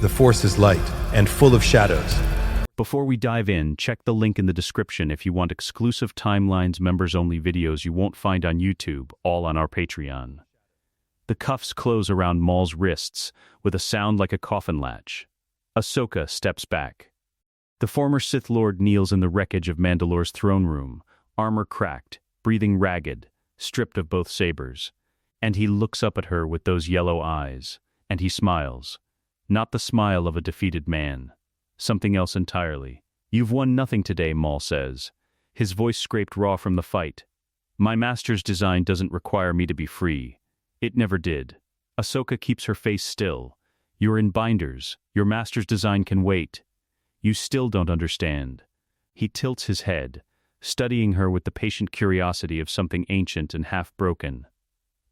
The Force is light and full of shadows. Before we dive in, check the link in the description if you want exclusive timelines, members-only videos you won't find on YouTube, all on our Patreon. The cuffs close around Maul's wrists with a sound like a coffin latch. Ahsoka steps back. The former Sith Lord kneels in the wreckage of Mandalore's throne room, armor cracked, breathing ragged, stripped of both sabers. And he looks up at her with those yellow eyes, and he smiles. Not the smile of a defeated man. Something else entirely. "You've won nothing today," Maul says. His voice scraped raw from the fight. "My master's design doesn't require me to be free. It never did." Ahsoka keeps her face still. "You're in binders. Your master's design can wait. You still don't understand." He tilts his head, studying her with the patient curiosity of something ancient and half-broken.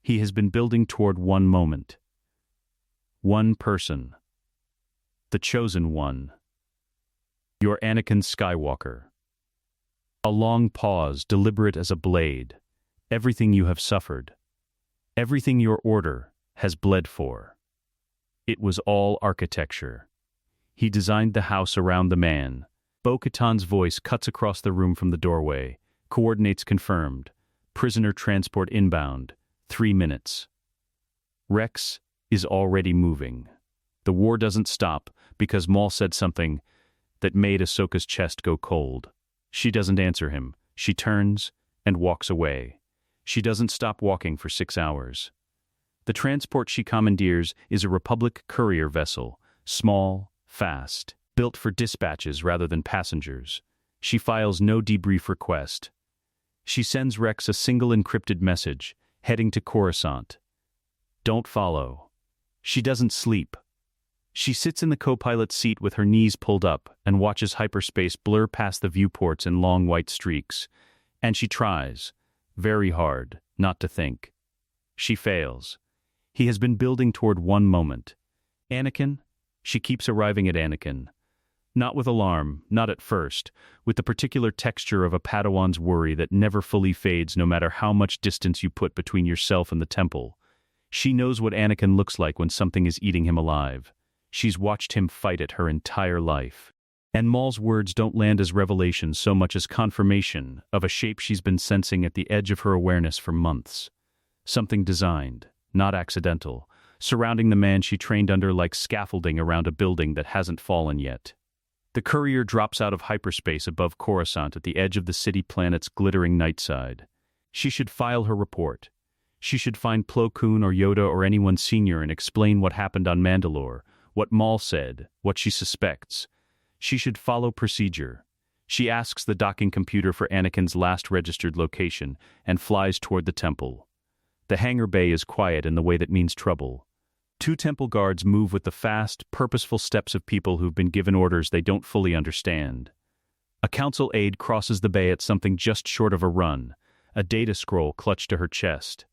He has been building toward one moment. One person. The chosen one. Your Anakin Skywalker. A long pause, deliberate as a blade. Everything you have suffered. Everything your order has bled for. It was all architecture. He designed the house around the man. Bo-Katan's voice cuts across the room from the doorway. Coordinates confirmed. Prisoner transport inbound. 3 minutes. Rex is already moving. The war doesn't stop because Maul said something that made Ahsoka's chest go cold. She doesn't answer him. She turns and walks away. She doesn't stop walking for 6 hours. The transport she commandeers is a Republic courier vessel, small, fast, built for dispatches rather than passengers. She files no debrief request. She sends Rex a single encrypted message, heading to Coruscant. Don't follow. She doesn't sleep. She sits in the co-pilot seat with her knees pulled up and watches hyperspace blur past the viewports in long white streaks. And she tries, very hard, not to think. She fails. He has been building toward one moment. Anakin? She keeps arriving at Anakin. Not with alarm, not at first, with the particular texture of a Padawan's worry that never fully fades no matter how much distance you put between yourself and the temple. She knows what Anakin looks like when something is eating him alive. She's watched him fight it her entire life. And Maul's words don't land as revelation so much as confirmation of a shape she's been sensing at the edge of her awareness for months. Something designed, not accidental, surrounding the man she trained under like scaffolding around a building that hasn't fallen yet. The courier drops out of hyperspace above Coruscant at the edge of the city planet's glittering night side. She should file her report. She should find Plo Koon or Yoda or anyone senior and explain what happened on Mandalore, what Maul said, what she suspects. She should follow procedure. She asks the docking computer for Anakin's last registered location and flies toward the temple. The hangar bay is quiet in the way that means trouble. 2 temple guards move with the fast, purposeful steps of people who've been given orders they don't fully understand. A council aide crosses the bay at something just short of a run, a data scroll clutched to her chest.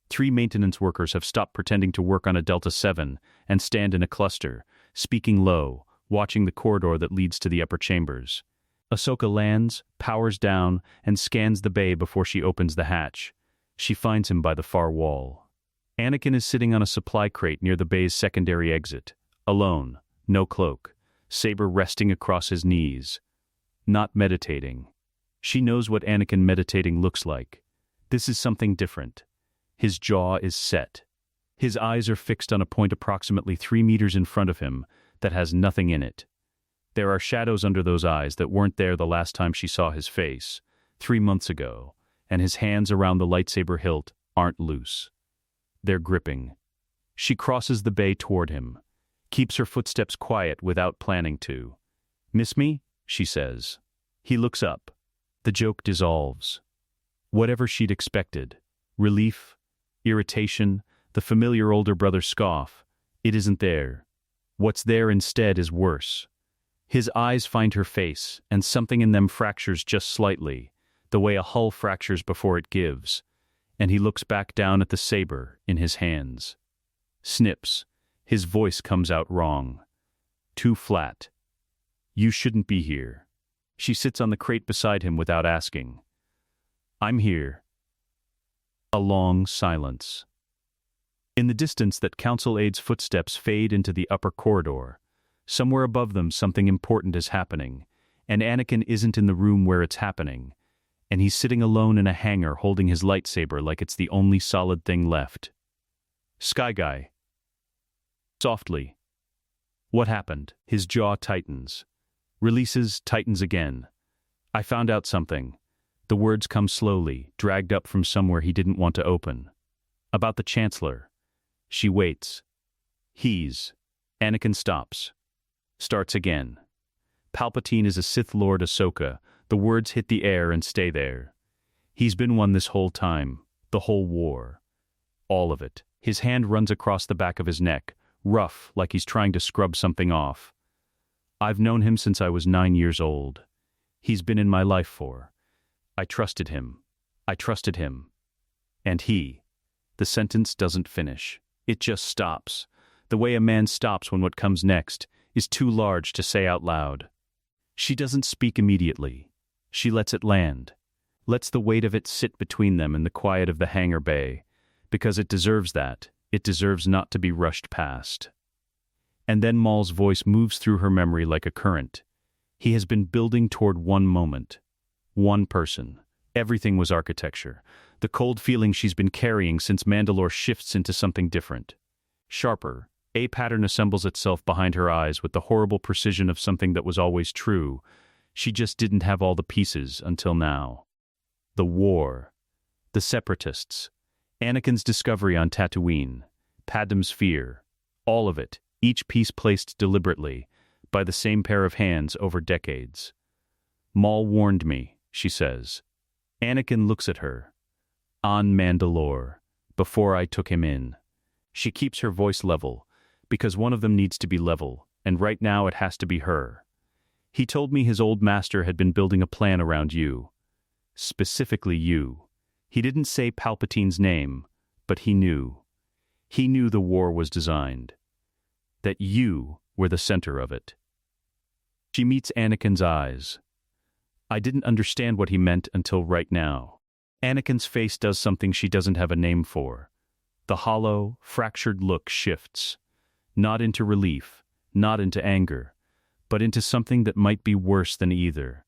3 maintenance workers have stopped pretending to work on a Delta 7 and stand in a cluster, speaking low, watching the corridor that leads to the upper chambers. Ahsoka lands, powers down, and scans the bay before she opens the hatch. She finds him by the far wall. Anakin is sitting on a supply crate near the bay's secondary exit, alone, no cloak, saber resting across his knees. Not meditating. She knows what Anakin meditating looks like. This is something different. His jaw is set. His eyes are fixed on a point approximately 3 meters in front of him that has nothing in it. There are shadows under those eyes that weren't there the last time she saw his face, 3 months ago, and his hands around the lightsaber hilt aren't loose. They're gripping. She crosses the bay toward him, keeps her footsteps quiet without planning to. "Miss me?" she says. He looks up. The joke dissolves. Whatever she'd expected, relief, irritation, the familiar older brother scoff, it isn't there. What's there instead is worse. His eyes find her face, and something in them fractures just slightly, the way a hull fractures before it gives, and he looks back down at the saber in his hands. Snips. His voice comes out wrong. Too flat. "You shouldn't be here." She sits on the crate beside him without asking. "I'm here." A long silence. In the distance, that council aide's footsteps fade into the upper corridor. Somewhere above them, something important is happening, and Anakin isn't in the room where it's happening, and he's sitting alone in a hangar holding his lightsaber like it's the only solid thing left. Sky Guy. Softly. What happened? His jaw tightens. Releases, tightens again. I found out something. The words come slowly, dragged up from somewhere he didn't want to open. About the Chancellor. She waits. Anakin stops. Starts again. Palpatine is a Sith Lord, Ahsoka. The words hit the air and stay there. He's been one this whole time. The whole war. All of it. His hand runs across the back of his neck, rough, like he's trying to scrub something off. I've known him since I was 9 years old. He's been in my life for. I trusted him. And he. The sentence doesn't finish. It just stops. The way a man stops when what comes next is too large to say out loud. She doesn't speak immediately. She lets it land. Lets the weight of it sit between them in the quiet of the hangar bay. Because it deserves that. It deserves not to be rushed past. And then Maul's voice moves through her memory like a current. He has been building toward one moment. One person. Everything was architecture. The cold feeling she's been carrying since Mandalore shifts into something different. Sharper. A pattern assembles itself behind her eyes with the horrible precision of something that was always true. She just didn't have all the pieces until now. The war. The Separatists. Anakin's discovery on Tatooine. Padme's fear. All of it, each piece placed deliberately, by the same pair of hands over decades. Maul warned me, she says. Anakin looks at her. On Mandalore, before I took him in. She keeps her voice level, because one of them needs to be level, and right now it has to be her. He told me his old master had been building a plan around you. Specifically you. He didn't say Palpatine's name, but he knew. He knew the war was designed. That you were the center of it. She meets Anakin's eyes. I didn't understand what he meant until right now. Anakin's face does something she doesn't have a name for. The hollow, fractured look shifts. Not into relief, not into anger, but into something that might be worse than either.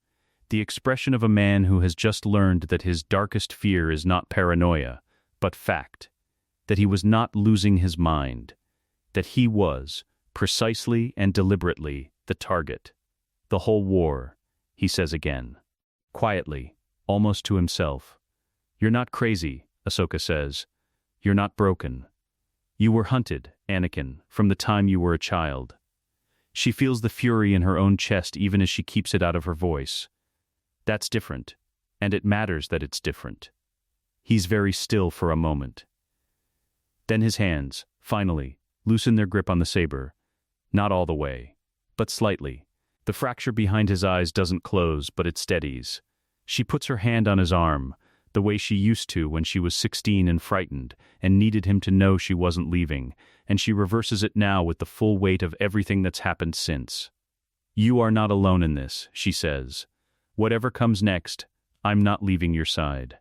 The expression of a man who has just learned that his darkest fear is not paranoia, but fact. That he was not losing his mind. That he was, precisely and deliberately, the target. The whole war, he says again. Quietly, almost to himself. You're not crazy, Ahsoka says. You're not broken. You were hunted, Anakin, from the time you were a child. She feels the fury in her own chest even as she keeps it out of her voice. That's different, and it matters that it's different. He's very still for a moment. Then his hands, finally, loosen their grip on the saber. Not all the way, but slightly. The fracture behind his eyes doesn't close, but it steadies. She puts her hand on his arm, the way she used to when she was 16 and frightened, and needed him to know she wasn't leaving, and she reverses it now with the full weight of everything that's happened since. You are not alone in this, she says. Whatever comes next, I'm not leaving your side.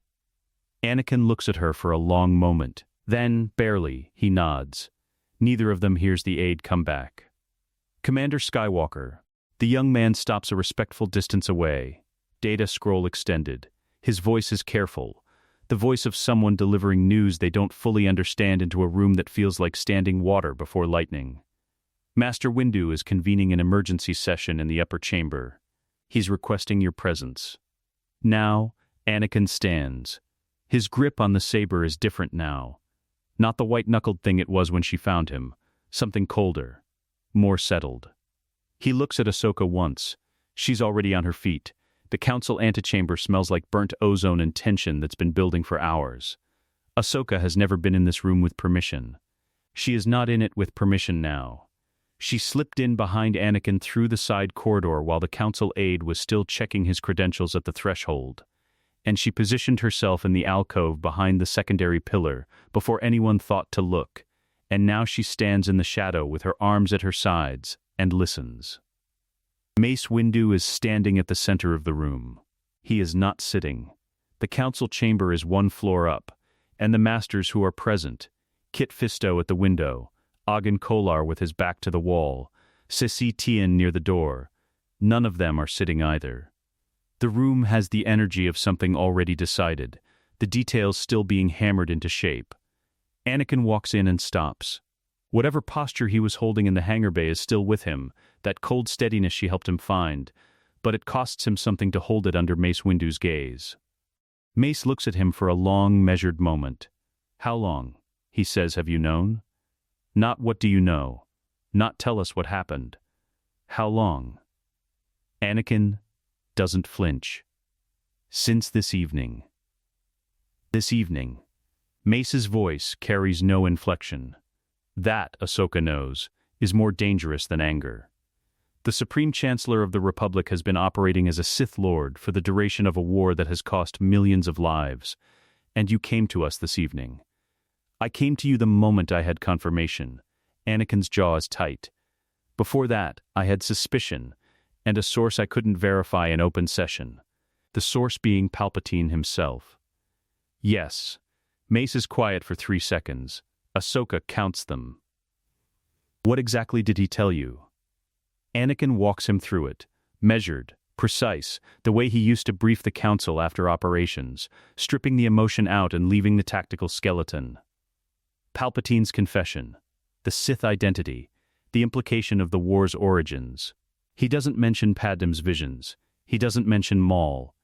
Anakin looks at her for a long moment. Then, barely, he nods. Neither of them hears the aide come back. Commander Skywalker. The young man stops a respectful distance away. Data scroll extended. His voice is careful. The voice of someone delivering news they don't fully understand into a room that feels like standing water before lightning. Master Windu is convening an emergency session in the upper chamber. He's requesting your presence. Now, Anakin stands. His grip on the saber is different now. Not the white-knuckled thing it was when she found him. Something colder. More settled. He looks at Ahsoka once. She's already on her feet. The council antechamber smells like burnt ozone and tension that's been building for hours. Ahsoka has never been in this room with permission. She is not in it with permission now. She slipped in behind Anakin through the side corridor while the council aide was still checking his credentials at the threshold. And she positioned herself in the alcove behind the secondary pillar before anyone thought to look. And now she stands in the shadow with her arms at her sides and listens. Mace Windu is standing at the center of the room. He is not sitting. The council chamber is one floor up, and the masters who are present, Kit Fisto at the window, Ogun Kolar with his back to the wall, Sisi Tian near the door. None of them are sitting either. The room has the energy of something already decided, the details still being hammered into shape. Anakin walks in and stops. Whatever posture he was holding in the hangar bay is still with him, that cold steadiness she helped him find, but it costs him something to hold it under Mace Windu's gaze. Mace looks at him for a long, measured moment. How long? He says, have you known? Not what do you know. Not tell us what happened. How long? Anakin doesn't flinch. Since this evening. This evening. Mace's voice carries no inflection. That, Ahsoka knows, is more dangerous than anger. The Supreme Chancellor of the Republic has been operating as a Sith Lord for the duration of a war that has cost millions of lives, and you came to us this evening. I came to you the moment I had confirmation. Anakin's jaw is tight. Before that, I had suspicion, and a source I couldn't verify in open session. The source being Palpatine himself. Yes. Mace is quiet for 3 seconds. Ahsoka counts them. What exactly did he tell you? Anakin walks him through it, measured, precise, the way he used to brief the council after operations, stripping the emotion out and leaving the tactical skeleton. Palpatine's confession, the Sith identity, the implication of the war's origins. He doesn't mention Padme's visions. He doesn't mention Maul.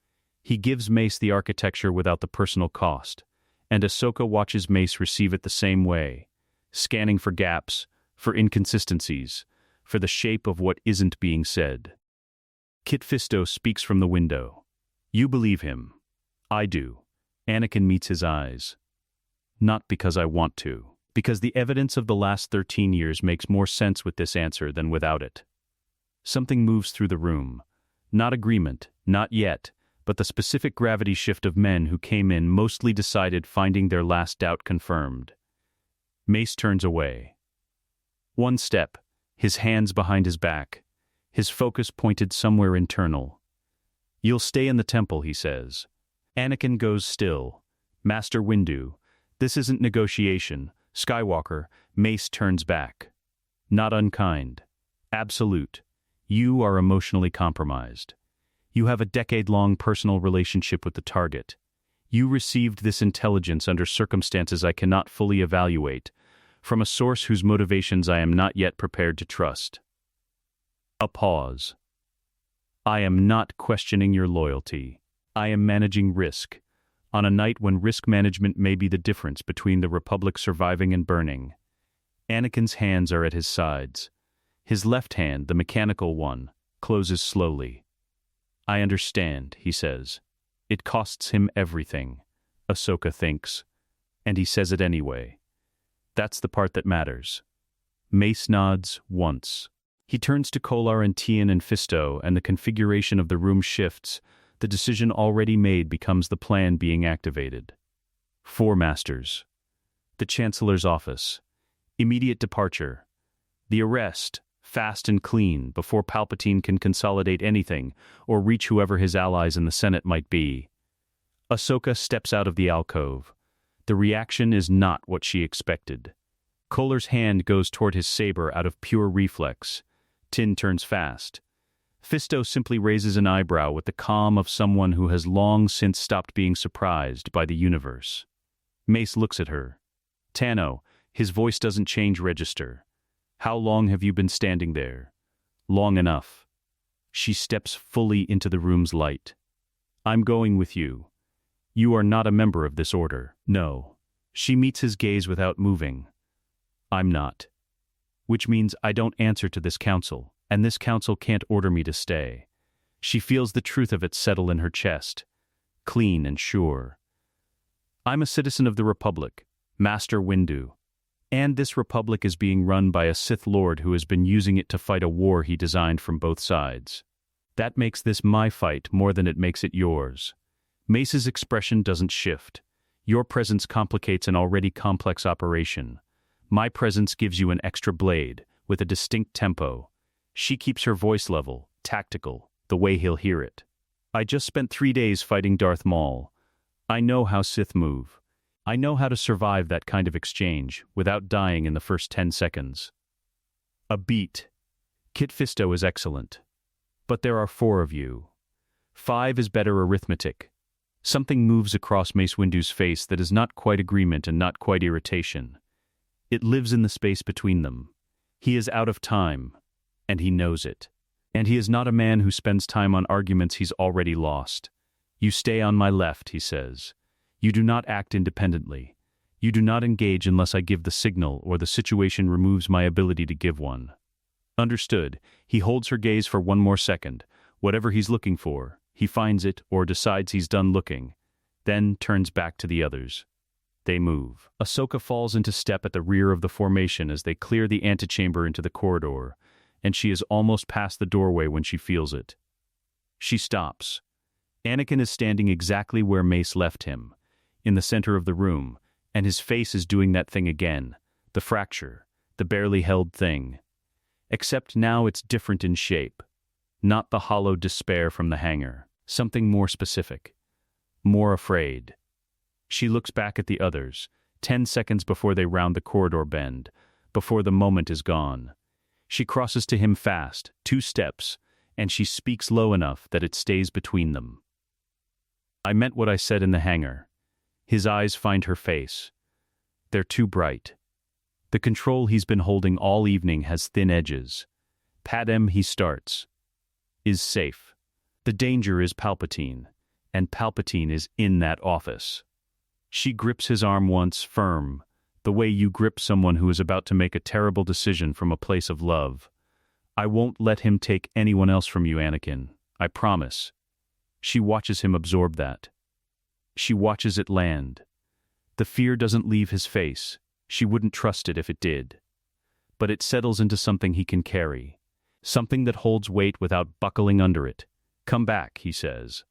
He gives Mace the architecture without the personal cost, and Ahsoka watches Mace receive it the same way, scanning for gaps, for inconsistencies, for the shape of what isn't being said. Kit Fisto speaks from the window. You believe him. I do. Anakin meets his eyes. Not because I want to, because the evidence of the last 13 years makes more sense with this answer than without it. Something moves through the room. Not agreement, not yet, but the specific gravity shift of men who came in mostly decided, finding their last doubt confirmed. Mace turns away. One step, his hands behind his back, his focus pointed somewhere internal. You'll stay in the temple, he says. Anakin goes still. Master Windu, this isn't negotiation. Skywalker, Mace turns back. Not unkind. Absolute. You are emotionally compromised. You have a decade-long personal relationship with the target. You received this intelligence under circumstances I cannot fully evaluate, from a source whose motivations I am not yet prepared to trust. A pause. I am not questioning your loyalty. I am managing risk. On a night when risk management may be the difference between the Republic surviving and burning. Anakin's hands are at his sides. His left hand, the mechanical one, closes slowly. I understand, he says. It costs him everything, Ahsoka thinks. And he says it anyway. That's the part that matters. Mace nods once. He turns to Kolar and Tian and Fisto, and the configuration of the room shifts. The decision already made becomes the plan being activated. 4 masters. The Chancellor's office. Immediate departure. The arrest, fast and clean, before Palpatine can consolidate anything or reach whoever his allies in the Senate might be. Ahsoka steps out of the alcove. The reaction is not what she expected. Kolar's hand goes toward his saber out of pure reflex. Tin turns fast. Fisto simply raises an eyebrow with the calm of someone who has long since stopped being surprised by the universe. Mace looks at her. Tano, his voice doesn't change register. How long have you been standing there? Long enough. She steps fully into the room's light. I'm going with you. You are not a member of this order. No. She meets his gaze without moving. I'm not. Which means I don't answer to this council, and this council can't order me to stay. She feels the truth of it settle in her chest, clean and sure. I'm a citizen of the Republic, Master Windu, and this Republic is being run by a Sith Lord who has been using it to fight a war he designed from both sides. That makes this my fight more than it makes it yours. Mace's expression doesn't shift. Your presence complicates an already complex operation. My presence gives you an extra blade, with a distinct tempo. She keeps her voice level, tactical, the way he'll hear it. I just spent 3 days fighting Darth Maul. I know how Sith move. I know how to survive that kind of exchange without dying in the first 10 seconds. A beat. Kit Fisto is excellent. But there are 4 of you. 5 is better arithmetic. Something moves across Mace Windu's face that is not quite agreement and not quite irritation. It lives in the space between them. He is out of time, and he knows it. And he is not a man who spends time on arguments he's already lost. You stay on my left, he says. You do not act independently. You do not engage unless I give the signal or the situation removes my ability to give one. Understood. He holds her gaze for one more second. Whatever he's looking for, he finds it or decides he's done looking, then turns back to the others. They move. Ahsoka falls into step at the rear of the formation as they clear the antechamber into the corridor, and she is almost past the doorway when she feels it. She stops. Anakin is standing exactly where Mace left him, in the center of the room, and his face is doing that thing again, the fracture, the barely held thing. Except now it's different in shape. Not the hollow despair from the hangar. Something more specific. More afraid. She looks back at the others, 10 seconds before they round the corridor bend, before the moment is gone. She crosses to him fast, 2 steps, and she speaks low enough that it stays between them. I meant what I said in the hangar. His eyes find her face. They're too bright. The control he's been holding all evening has thin edges. Padem, he starts. Is safe. The danger is Palpatine, and Palpatine is in that office. She grips his arm once, firm, the way you grip someone who is about to make a terrible decision from a place of love. I won't let him take anyone else from you, Anakin. I promise. She watches him absorb that. She watches it land. The fear doesn't leave his face. She wouldn't trust it if it did. But it settles into something he can carry. Something that holds weight without buckling under it. Come back, he says.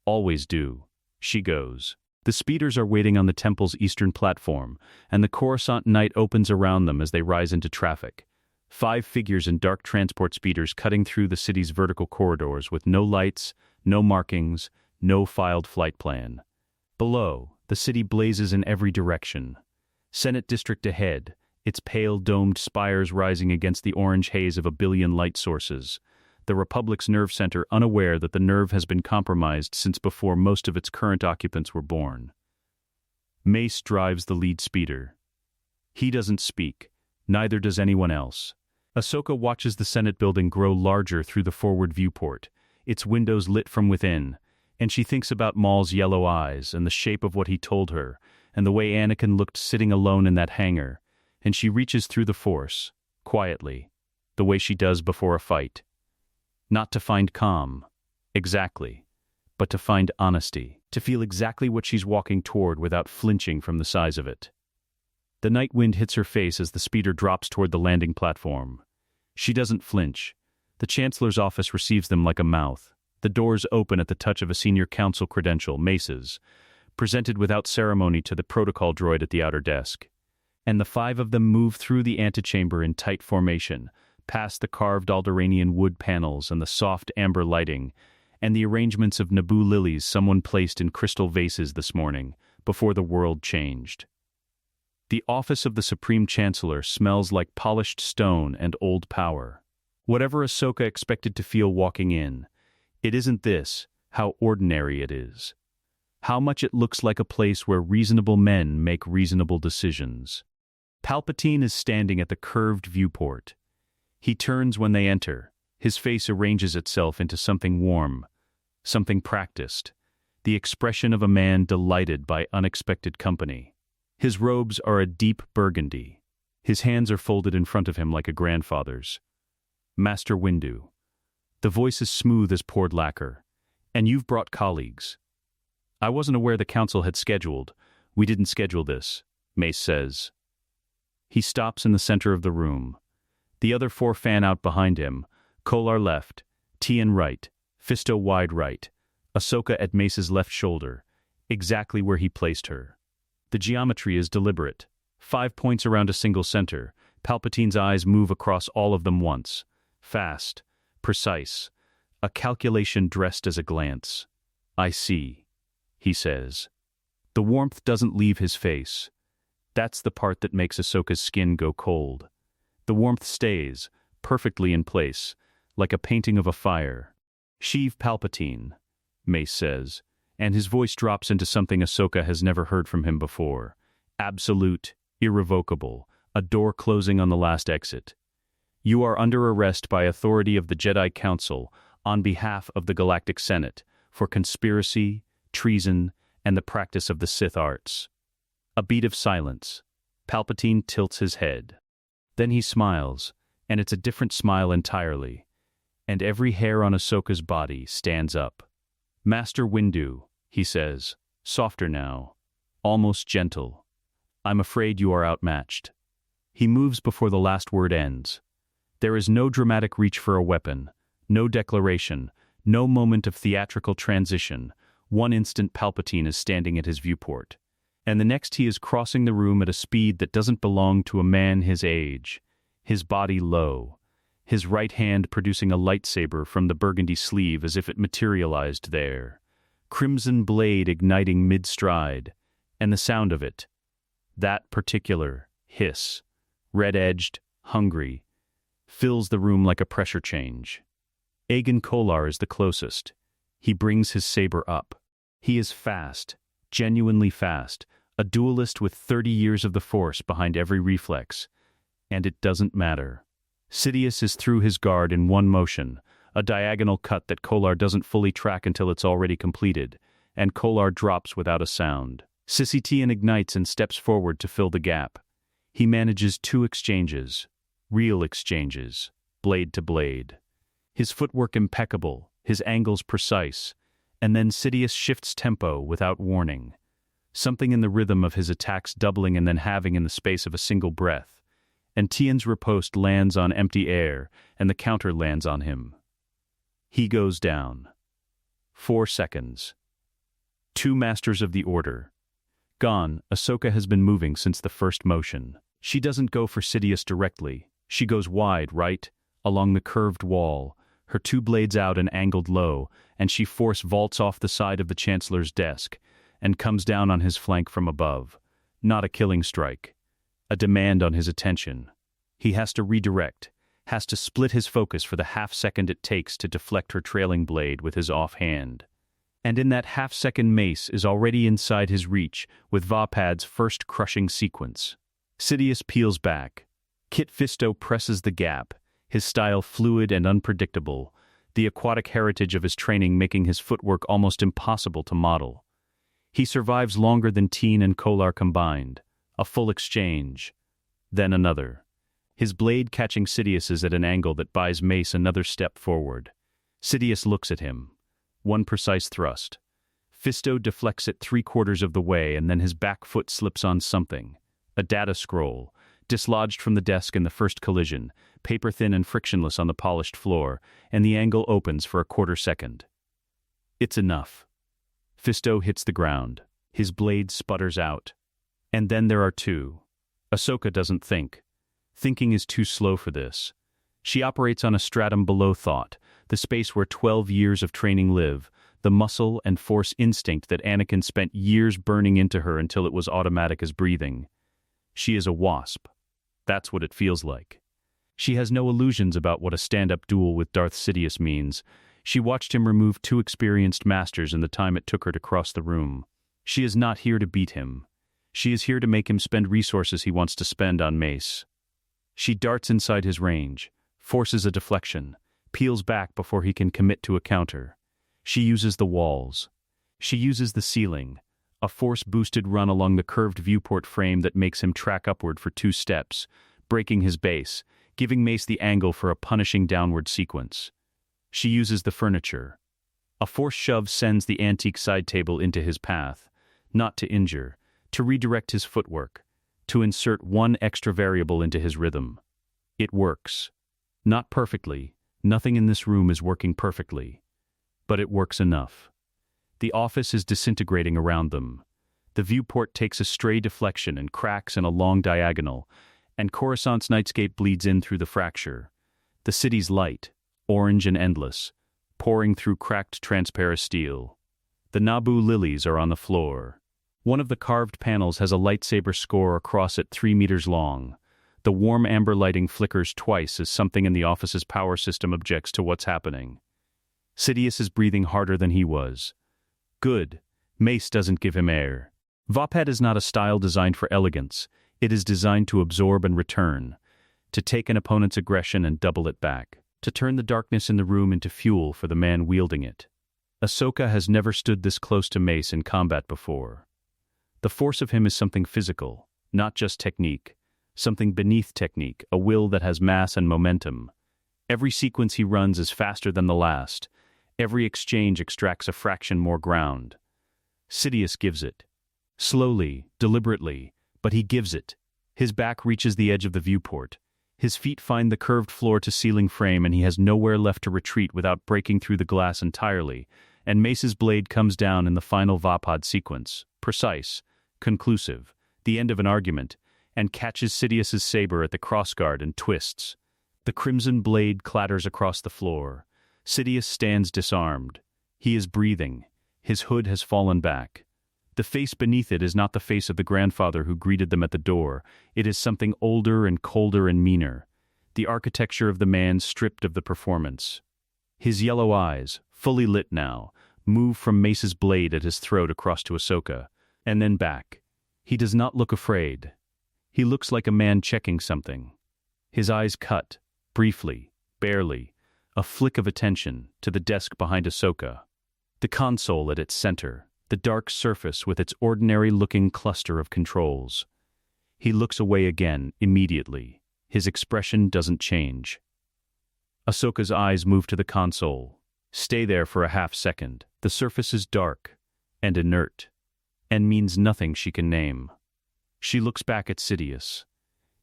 Always do. She goes. The speeders are waiting on the temple's eastern platform, and the Coruscant night opens around them as they rise into traffic. 5 figures in dark transport speeders cutting through the city's vertical corridors with no lights, no markings, no filed flight plan. Below, the city blazes in every direction. Senate District ahead, its pale domed spires rising against the orange haze of a billion light sources. The Republic's nerve center unaware that the nerve has been compromised since before most of its current occupants were born. Mace drives the lead speeder. He doesn't speak, neither does anyone else. Ahsoka watches the Senate building grow larger through the forward viewport, its windows lit from within, and she thinks about Maul's yellow eyes and the shape of what he told her, and the way Anakin looked sitting alone in that hangar, and she reaches through the Force, quietly, the way she does before a fight. Not to find calm, exactly, but to find honesty, to feel exactly what she's walking toward without flinching from the size of it. The night wind hits her face as the speeder drops toward the landing platform. She doesn't flinch. The Chancellor's office receives them like a mouth. The doors open at the touch of a senior council credential, Mace's, presented without ceremony to the protocol droid at the outer desk. And the 5 of them move through the antechamber in tight formation, past the carved Alderaanian wood panels and the soft amber lighting, and the arrangements of Naboo lilies someone placed in crystal vases this morning, before the world changed. The office of the Supreme Chancellor smells like polished stone and old power. Whatever Ahsoka expected to feel walking in, it isn't this, how ordinary it is. How much it looks like a place where reasonable men make reasonable decisions. Palpatine is standing at the curved viewport. He turns when they enter. His face arranges itself into something warm, something practiced, the expression of a man delighted by unexpected company. His robes are a deep burgundy. His hands are folded in front of him like a grandfather's. Master Windu. The voice is smooth as poured lacquer. And you've brought colleagues. I wasn't aware the council had scheduled. We didn't schedule this, Mace says. He stops in the center of the room. The other 4 fan out behind him, Kolar left, Tian right, Fisto wide right, Ahsoka at Mace's left shoulder, exactly where he placed her. The geometry is deliberate. 5 points around a single center. Palpatine's eyes move across all of them once. Fast, precise, a calculation dressed as a glance. I see, he says. The warmth doesn't leave his face. That's the part that makes Ahsoka's skin go cold. The warmth stays, perfectly in place, like a painting of a fire. Sheev Palpatine, Mace says, and his voice drops into something Ahsoka has never heard from him before. Absolute, irrevocable, a door closing on the last exit. You are under arrest by authority of the Jedi Council on behalf of the Galactic Senate for conspiracy, treason, and the practice of the Sith arts. A beat of silence. Palpatine tilts his head. Then he smiles, and it's a different smile entirely. And every hair on Ahsoka's body stands up. Master Windu, he says, softer now, almost gentle. I'm afraid you are outmatched. He moves before the last word ends. There is no dramatic reach for a weapon, no declaration, no moment of theatrical transition. One instant Palpatine is standing at his viewport, and the next he is crossing the room at a speed that doesn't belong to a man his age, his body low, his right hand producing a lightsaber from the burgundy sleeve as if it materialized there, crimson blade igniting mid-stride, and the sound of it, that particular hiss, red-edged, hungry, fills the room like a pressure change. Aegon Kolar is the closest. He brings his saber up. He is fast, genuinely fast, a duelist with 30 years of the Force behind every reflex. And it doesn't matter. Sidious is through his guard in one motion, a diagonal cut that Kolar doesn't fully track until it's already completed, and Kolar drops without a sound. Sisitian ignites and steps forward to fill the gap. He manages 2 exchanges, real exchanges, blade to blade. His footwork impeccable, his angles precise, and then Sidious shifts tempo without warning. Something in the rhythm of his attacks doubling and then halving in the space of a single breath. And Tian's riposte lands on empty air, and the counter lands on him. He goes down. 4 seconds. 2 Masters of the Order. Gone, Ahsoka has been moving since the first motion. She doesn't go for Sidious directly. She goes wide, right, along the curved wall, her 2 blades out and angled low, and she force vaults off the side of the Chancellor's desk, and comes down on his flank from above. Not a killing strike. A demand on his attention. He has to redirect, has to split his focus for the half-second it takes to deflect her trailing blade with his offhand. And in that half-second Mace is already inside his reach with Vapad's first crushing sequence. Sidious peels back. Kit Fisto presses the gap, his style fluid and unpredictable, the aquatic heritage of his training making his footwork almost impossible to model. He survives longer than Teen and Kolar combined. A full exchange. Then another. His blade catching Sidious's at an angle that buys Mace another step forward. Sidious looks at him. 1 precise thrust. Fisto deflects it 3/4 of the way, and then his back foot slips on something. A data scroll, dislodged from the desk in the first collision, paper-thin and frictionless on the polished floor, and the angle opens for a 1/4 second. It's enough. Fisto hits the ground. His blade sputters out. And then there are 2. Ahsoka doesn't think. Thinking is too slow for this. She operates on a stratum below thought, the space where 12 years of training live, the muscle and force instinct that Anakin spent years burning into her until it was automatic as breathing. She is a wasp. That's what it feels like. She has no illusions about what a stand-up duel with Darth Sidious means. She watched him remove 2 experienced masters in the time it took her to cross the room. She is not here to beat him. She is here to make him spend resources he wants to spend on Mace. She darts inside his range, forces a deflection, peels back before he can commit to a counter. She uses the walls. She uses the ceiling, a force-boosted run along the curved viewport frame that makes him track upward for 2 steps, breaking his base, giving Mace the angle for a punishing downward sequence. She uses the furniture. A force shove sends the antique side table into his path, not to injure, to redirect his footwork, to insert 1 extra variable into his rhythm. It works. Not perfectly, nothing in this room is working perfectly. But it works enough. The office is disintegrating around them. The viewport takes a stray deflection and cracks in a long diagonal, and Coruscant's nightscape bleeds in through the fracture. The city's light, orange and endless, pouring through cracked transparent steel. The Naboo lilies are on the floor. One of the carved panels has a lightsaber score across it 3 meters long. The warm amber lighting flickers twice as something in the office's power system objects to what's happening. Sidious is breathing harder than he was. Good. Mace doesn't give him air. Vapad is not a style designed for elegance. It is designed to absorb and return, to take an opponent's aggression and double it back, to turn the darkness in the room into fuel for the man wielding it. Ahsoka has never stood this close to Mace in combat before. The force of him is something physical, not just technique, something beneath technique, a will that has mass and momentum. Every sequence he runs is faster than the last. Every exchange extracts a fraction more ground. Sidious gives it. Slowly, deliberately, but he gives it. His back reaches the edge of the viewport. His feet find the curved floor-to-ceiling frame and he has nowhere left to retreat without breaking through the glass entirely, and Mace's blade comes down in the final Vapad sequence, precise, conclusive, the end of an argument, and catches Sidious's saber at the crossguard and twists. The crimson blade clatters across the floor. Sidious stands disarmed. He is breathing. His hood has fallen back. The face beneath it is not the face of the grandfather who greeted them at the door. It is something older and colder and meaner. The architecture of the man stripped of the performance. His yellow eyes, fully lit now, move from Mace's blade at his throat across to Ahsoka, and then back. He does not look afraid. He looks like a man checking something. His eyes cut, briefly, barely, a flick of attention, to the desk behind Ahsoka. The console at its center, the dark surface with its ordinary-looking cluster of controls. He looks away again, immediately. His expression doesn't change. Ahsoka's eyes move to the console. Stay there for a half-second. The surface is dark and inert, and means nothing she can name. She looks back at Sidious.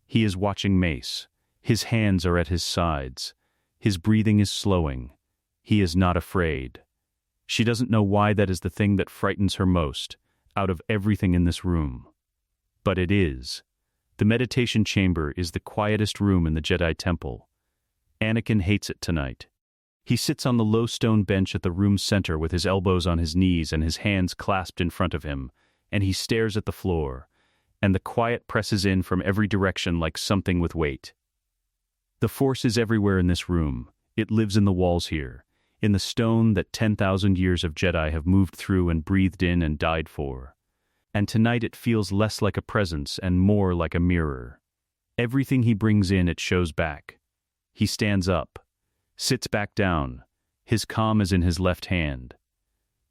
He is watching Mace. His hands are at his sides. His breathing is slowing. He is not afraid. She doesn't know why that is the thing that frightens her most, out of everything in this room. But it is. The meditation chamber is the quietest room in the Jedi Temple. Anakin hates it tonight. He sits on the low stone bench at the room's center with his elbows on his knees and his hands clasped in front of him, and he stares at the floor, and the quiet presses in from every direction like something with weight. The Force is everywhere in this room. It lives in the walls here, in the stone that 10,000 years of Jedi have moved through and breathed in and died for. And tonight it feels less like a presence and more like a mirror. Everything he brings in it shows back. He stands up, sits back down. His comm is in his left hand.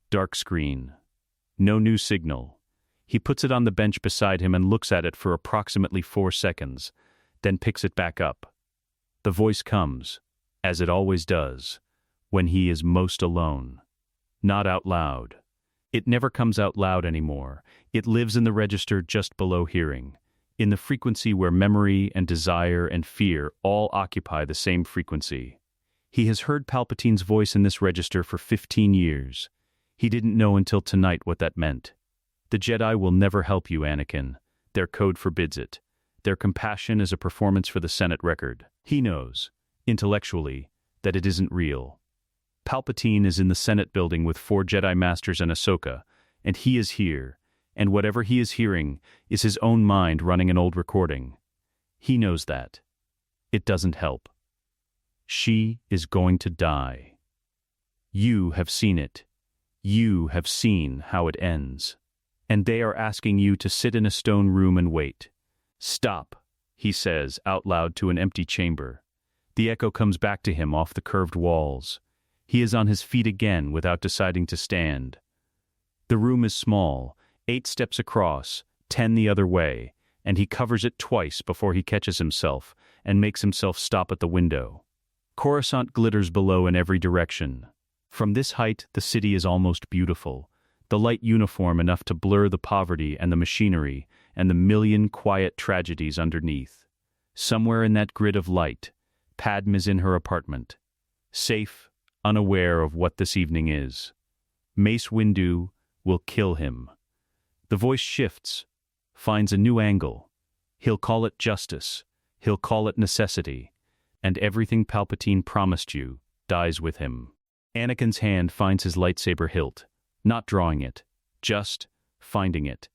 Dark screen. No new signal. He puts it on the bench beside him and looks at it for approximately 4 seconds, then picks it back up. The voice comes, as it always does, when he is most alone. Not out loud. It never comes out loud anymore. It lives in the register just below hearing, in the frequency where memory and desire and fear all occupy the same frequency. He has heard Palpatine's voice in this register for 15 years. He didn't know until tonight what that meant. The Jedi will never help you, Anakin. Their code forbids it. Their compassion is a performance for the Senate record. He knows, intellectually, that it isn't real. Palpatine is in the Senate building with 4 Jedi Masters and Ahsoka, and he is here, and whatever he is hearing is his own mind running an old recording. He knows that. It doesn't help. She is going to die. You have seen it. You have seen how it ends. And they are asking you to sit in a stone room and wait. Stop, he says out loud to an empty chamber. The echo comes back to him off the curved walls. He is on his feet again without deciding to stand. The room is small, 8 steps across, 10 the other way, and he covers it twice before he catches himself and makes himself stop at the window. Coruscant glitters below in every direction. From this height, the city is almost beautiful, the light uniform enough to blur the poverty and the machinery and the million quiet tragedies underneath. Somewhere in that grid of light, Padme is in her apartment, safe, unaware of what this evening is. Mace Windu will kill him. The voice shifts, finds a new angle. He'll call it justice. He'll call it necessity. And everything Palpatine promised you dies with him. Anakin's hand finds his lightsaber hilt, not drawing it, just finding it.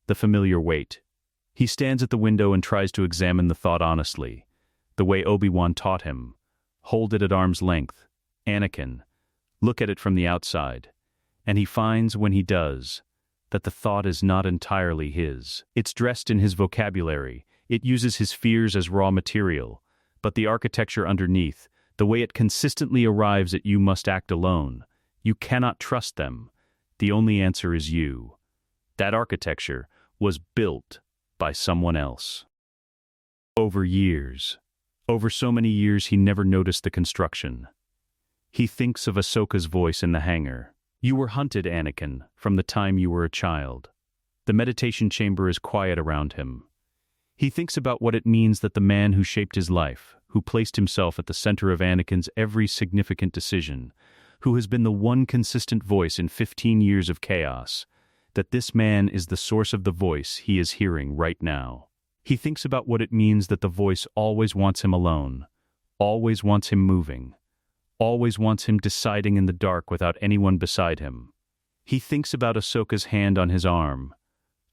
The familiar weight. He stands at the window and tries to examine the thought honestly, the way Obi-Wan taught him. Hold it at arm's length. Anakin, look at it from the outside. And he finds, when he does, that the thought is not entirely his. It's dressed in his vocabulary. It uses his fears as raw material. But the architecture underneath, the way it consistently arrives at you must act alone. You cannot trust them. The only answer is you. That architecture was built by someone else. Over years. Over so many years he never noticed the construction. He thinks of Ahsoka's voice in the hangar. You were hunted, Anakin, from the time you were a child. The meditation chamber is quiet around him. He thinks about what it means that the man who shaped his life, who placed himself at the center of Anakin's every significant decision, who has been the one consistent voice in 15 years of chaos, that this man is the source of the voice he is hearing right now. He thinks about what it means that the voice always wants him alone, always wants him moving, always wants him deciding in the dark without anyone beside him. He thinks about Ahsoka's hand on his arm.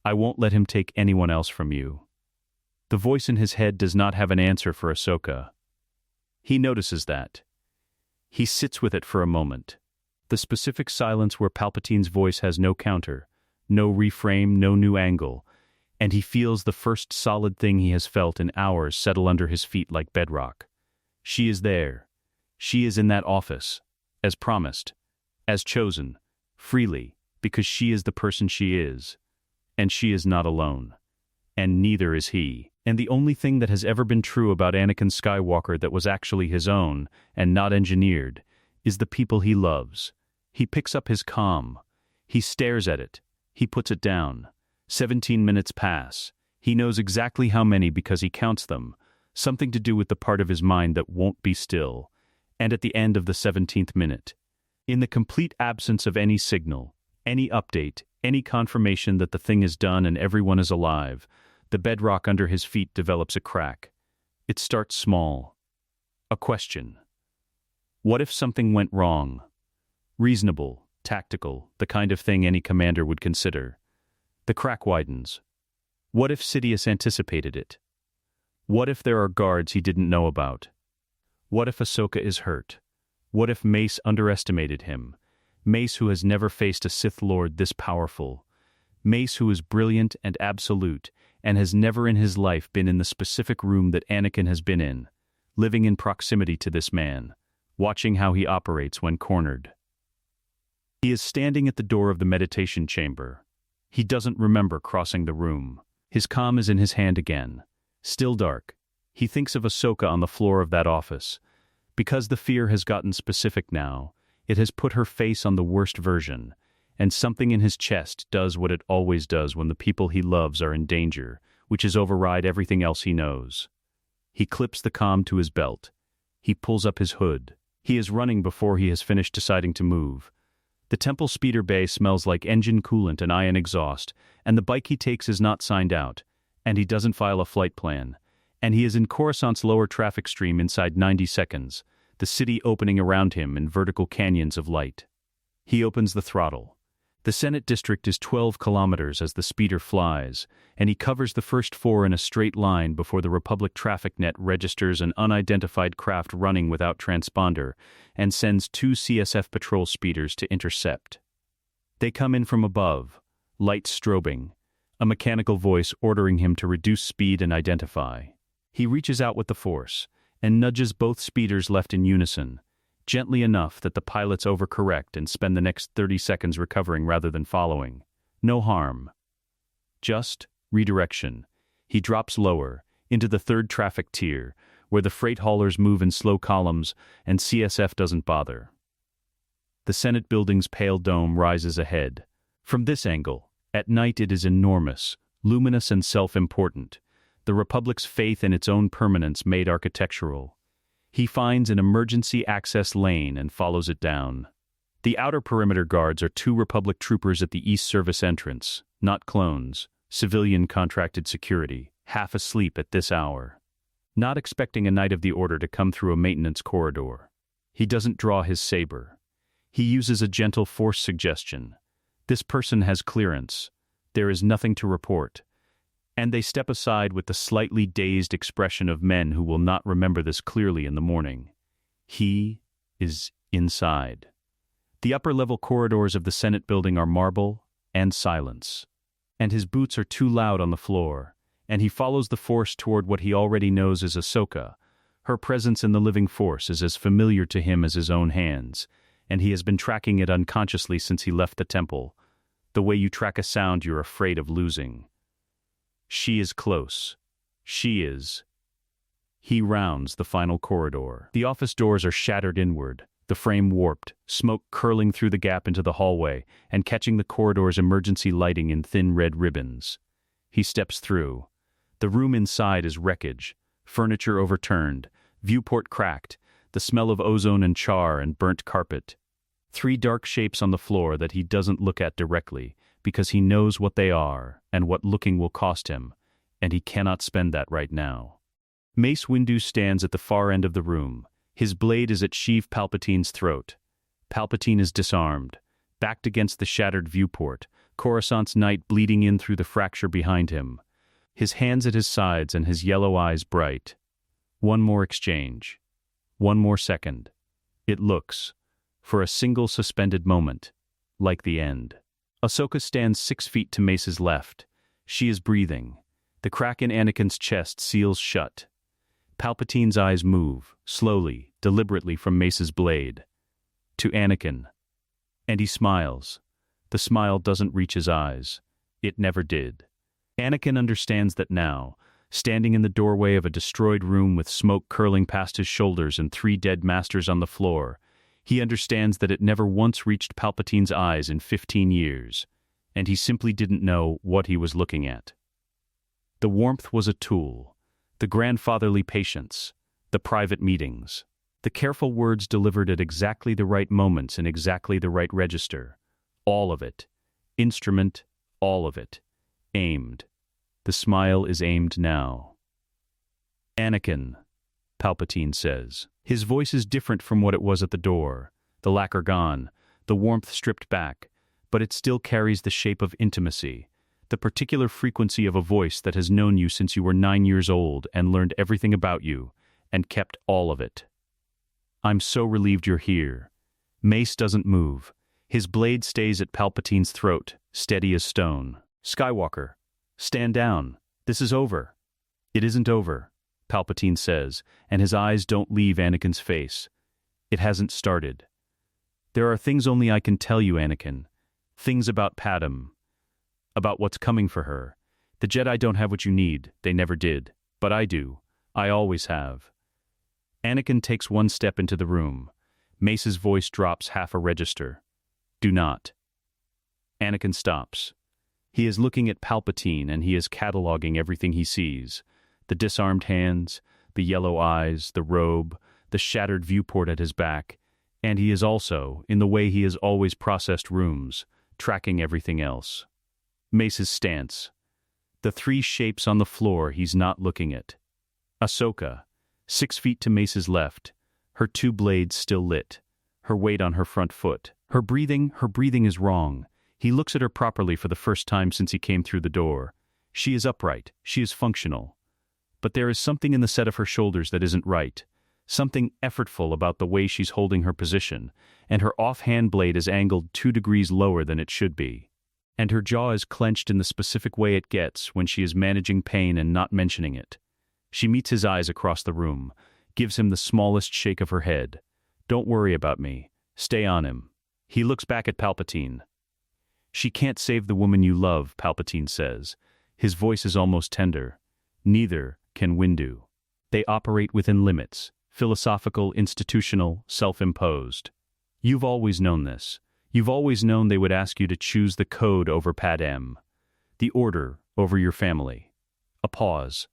I won't let him take anyone else from you. The voice in his head does not have an answer for Ahsoka. He notices that. He sits with it for a moment. The specific silence where Palpatine's voice has no counter, no reframe, no new angle, and he feels the first solid thing he has felt in hours settle under his feet like bedrock. She is there. She is in that office, as promised, as chosen, freely, because she is the person she is. And she is not alone. And neither is he. And the only thing that has ever been true about Anakin Skywalker that was actually his own, and not engineered, is the people he loves. He picks up his comm. He stares at it. He puts it down. 17 minutes pass. He knows exactly how many because he counts them. Something to do with the part of his mind that won't be still. And at the end of the 17th minute, in the complete absence of any signal, any update, any confirmation that the thing is done and everyone is alive, the bedrock under his feet develops a crack. It starts small. A question. What if something went wrong? Reasonable, tactical, the kind of thing any commander would consider. The crack widens. What if Sidious anticipated it? What if there are guards he didn't know about? What if Ahsoka is hurt? What if Mace underestimated him? Mace who has never faced a Sith Lord this powerful. Mace who is brilliant and absolute, and has never in his life been in the specific room that Anakin has been in, living in proximity to this man, watching how he operates when cornered. He is standing at the door of the meditation chamber. He doesn't remember crossing the room. His comm is in his hand again. Still dark. He thinks of Ahsoka on the floor of that office. Because the fear has gotten specific now, it has put her face on the worst version, and something in his chest does what it always does when the people he loves are in danger, which is override everything else he knows. He clips the comm to his belt. He pulls up his hood. He is running before he has finished deciding to move. The temple speeder bay smells like engine coolant and ion exhaust, and the bike he takes is not signed out, and he doesn't file a flight plan, and he is in Coruscant's lower traffic stream inside 90 seconds, the city opening around him in vertical canyons of light. He opens the throttle. The Senate district is 12 kilometers as the speeder flies, and he covers the first 4 in a straight line before the Republic traffic net registers an unidentified craft running without transponder and sends 2 CSF patrol speeders to intercept. They come in from above, lights strobing, a mechanical voice ordering him to reduce speed and identify. He reaches out with the force and nudges both speeders left in unison, gently enough that the pilots overcorrect and spend the next 30 seconds recovering rather than following. No harm. Just redirection. He drops lower, into the 3rd traffic tier, where the freight haulers move in slow columns and CSF doesn't bother. The Senate building's pale dome rises ahead. From this angle, at night it is enormous, luminous and self-important, the Republic's faith in its own permanence made architectural. He finds an emergency access lane and follows it down. The outer perimeter guards are 2 Republic troopers at the East Service entrance, not clones, civilian contracted security, half asleep at this hour. Not expecting a Knight of the Order to come through a maintenance corridor. He doesn't draw his saber. He uses a gentle force suggestion. This person has clearance. There is nothing to report. And they step aside with the slightly dazed expression of men who will not remember this clearly in the morning. He is inside. The upper-level corridors of the Senate building are marble and silence. And his boots are too loud on the floor, and he follows the Force toward what he already knows is Ahsoka. Her presence in the living Force is as familiar to him as his own hands, and he has been tracking it unconsciously since he left the temple, the way you track a sound you're afraid of losing. She is close. She is. He rounds the final corridor. The office doors are shattered inward, the frame warped, smoke curling through the gap into the hallway and catching the corridor's emergency lighting in thin red ribbons. He steps through. The room inside is wreckage, furniture overturned, viewport cracked, the smell of ozone and char and burnt carpet. 3 dark shapes on the floor that he doesn't look at directly, because he knows what they are and what looking will cost him, and he cannot spend that right now. Mace Windu stands at the far end of the room. His blade is at Sheev Palpatine's throat. Palpatine is disarmed, backed against the shattered viewport, Coruscant's night bleeding in through the fracture behind him. His hands at his sides and his yellow eyes bright. One more exchange. One more second. It looks, for a single suspended moment, like the end. Ahsoka stands 6 feet to Mace's left. She is breathing. The crack in Anakin's chest seals shut. Palpatine's eyes move, slowly, deliberately from Mace's blade, to Anakin. And he smiles. The smile doesn't reach his eyes. It never did. Anakin understands that now, standing in the doorway of a destroyed room with smoke curling past his shoulders and 3 dead masters on the floor, he understands that it never once reached Palpatine's eyes in 15 years, and he simply didn't know what he was looking at. The warmth was a tool, the grandfatherly patience, the private meetings, the careful words delivered at exactly the right moments in exactly the right register. All of it. Instrument, all of it. Aimed. The smile is aimed now. Anakin, Palpatine says. His voice is different from what it was at the door, the lacquer gone, the warmth stripped back, but it still carries the shape of intimacy, the particular frequency of a voice that has known you since you were 9 years old and learned everything about you, and kept all of it. I'm so relieved you're here. Mace doesn't move. His blade stays at Palpatine's throat, steady as stone. Skywalker, stand down. This is over. It isn't over, Palpatine says, and his eyes don't leave Anakin's face. It hasn't started. There are things only I can tell you, Anakin. Things about Padme. About what's coming for her. The Jedi don't have what you need. They never did. But I do. I always have. Anakin takes 1 step into the room. Mace's voice drops half a register. Do not. Anakin stops. He is looking at Palpatine and he is cataloging everything he sees. The disarmed hands, the yellow eyes, the robe, the shattered viewport at his back, and he is also, in the way he has always processed rooms, tracking everything else. Mace's stance. The 3 shapes on the floor he's not looking at. Ahsoka, 6 feet to Mace's left, her 2 blades still lit, her weight on her front foot. Her breathing is wrong. He looks at her properly for the first time since he came through the door. She is upright, she is functional. But there is something in the set of her shoulders that isn't right. Something effortful about the way she's holding her position, and her offhand blade is angled 2 degrees lower than it should be. And her jaw is clenched in the specific way it gets when she is managing pain and not mentioning it. She meets his eyes across the room, gives him the smallest shake of her head. Don't worry about me. Stay on him. He looks back at Palpatine. She can't save the woman you love, Palpatine says. His voice is almost tender. Neither can Windu. They operate within limits, philosophical, institutional, self-imposed. You've always known this. You've always known they would ask you to choose the code over Padme, the order over your family. A pause,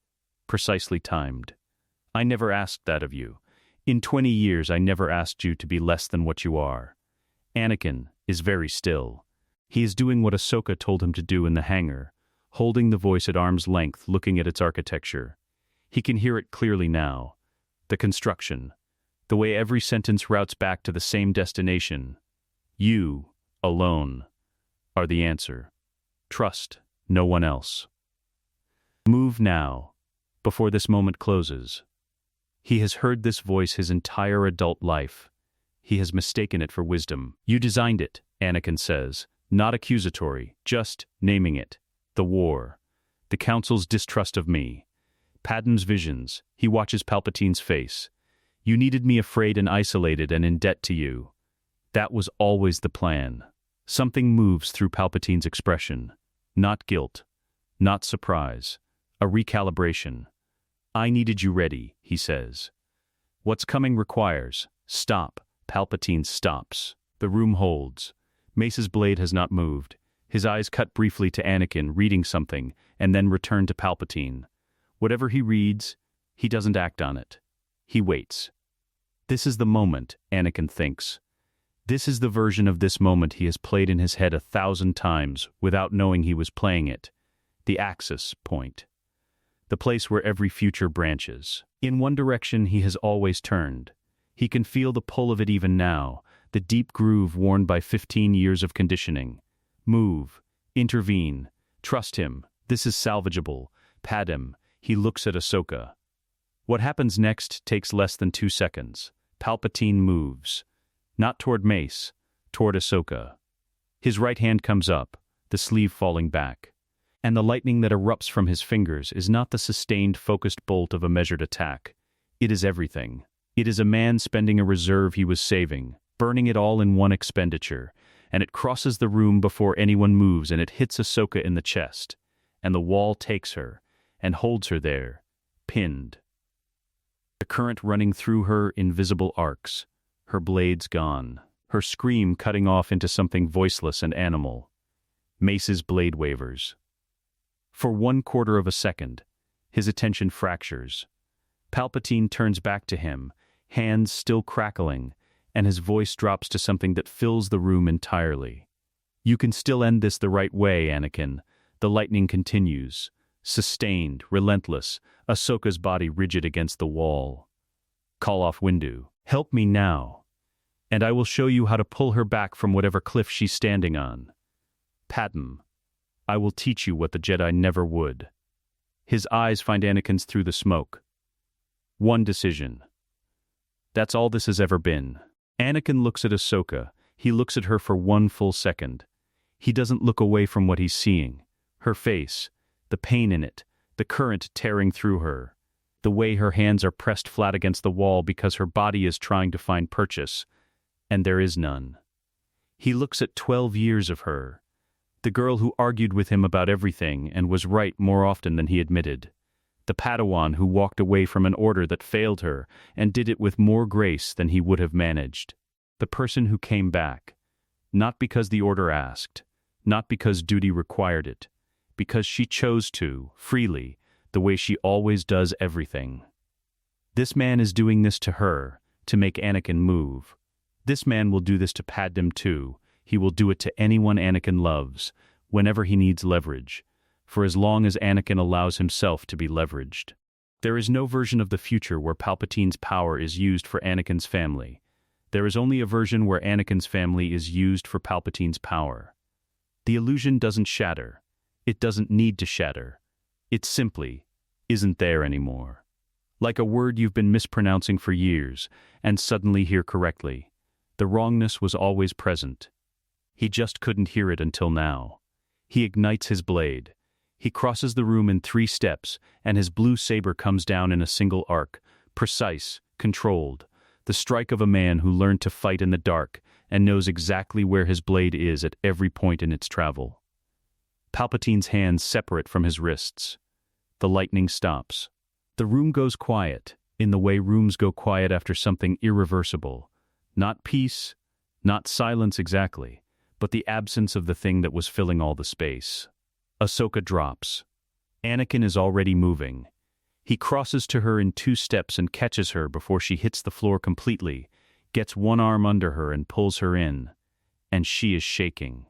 precisely timed. I never asked that of you. In 20 years I never asked you to be less than what you are. Anakin is very still. He is doing what Ahsoka told him to do in the hangar, holding the voice at arm's length, looking at its architecture. He can hear it clearly now. The construction. The way every sentence routes back to the same destination. You, alone, are the answer. Trust no one else. Move now, before this moment closes. He has heard this voice his entire adult life. He has mistaken it for wisdom. You designed it, Anakin says, not accusatory, just naming it. The war. The Council's distrust of me. Padme's visions. He watches Palpatine's face. You needed me afraid and isolated and in debt to you. That was always the plan. Something moves through Palpatine's expression. Not guilt. Not surprise. A recalibration. I needed you ready, he says. What's coming requires. Stop. Palpatine stops. The room holds. Mace's blade has not moved. His eyes cut briefly to Anakin, reading something, and then return to Palpatine. Whatever he reads, he doesn't act on it. He waits. This is the moment, Anakin thinks. This is the version of this moment he has played in his head 1,000 times without knowing he was playing it. The axis point. The place where every future branches. In one direction he has always turned. He can feel the pull of it even now, the deep groove worn by 15 years of conditioning. Move. Intervene. Trust him. This is salvageable. Padme. He looks at Ahsoka. What happens next takes less than 2 seconds. Palpatine moves. Not toward Mace, toward Ahsoka. His right hand comes up, the sleeve falling back. And the lightning that erupts from his fingers is not the sustained, focused bolt of a measured attack. It is everything. It is a man spending a reserve he was saving, burning it all in one expenditure, and it crosses the room before anyone moves and it hits Ahsoka in the chest, and the wall takes her, and holds her there, pinned. The current running through her invisible arcs, her blades gone, her scream cutting off into something voiceless and animal. Mace's blade wavers. For 1/4 of a second, his attention fractures. Palpatine turns back to him, hands still crackling, and his voice drops to something that fills the room entirely. You can still end this the right way, Anakin. The lightning continues. Sustained, relentless, Ahsoka's body rigid against the wall. Call off Windu. Help me now, and I will show you how to pull her back from whatever cliff she's standing on. Padme, I will teach you what the Jedi never would. His eyes find Anakin's through the smoke. One decision. That's all this has ever been. Anakin looks at Ahsoka. He looks at her for 1 full second. He doesn't look away from what he's seeing. Her face, the pain in it, the current tearing through her, the way her hands are pressed flat against the wall because her body is trying to find purchase, and there is none. He looks at 12 years of her, the girl who argued with him about everything and was right more often than he admitted, the Padawan who walked away from an order that failed her and did it with more grace than he would have managed, the person who came back, not because the order asked, not because duty required it, because she chose to, freely, the way she always does everything. This man is doing this to her, to make Anakin move. This man will do this to Padme too. He will do it to anyone Anakin loves, whenever he needs leverage, for as long as Anakin allows himself to be leveraged. There is no version of the future where Palpatine's power is used for Anakin's family. There is only a version where Anakin's family is used for Palpatine's power. The illusion doesn't shatter. It doesn't need to shatter. It simply isn't there anymore. Like a word you've been mispronouncing for years, and suddenly hear correctly. The wrongness was always present. He just couldn't hear it until now. He ignites his blade. He crosses the room in 3 steps, and his blue saber comes down in a single arc, precise, controlled, the strike of a man who learned to fight in the dark and knows exactly where his blade is at every point in its travel. Palpatine's hands separate from his wrists. The lightning stops. The room goes quiet, in the way rooms go quiet after something irreversible. Not peace, not silence exactly, but the absence of the thing that was filling all the space. Ahsoka drops. Anakin is already moving. He crosses to her in 2 steps and catches her before she hits the floor completely, gets one arm under her and pulls her in. And she is shaking.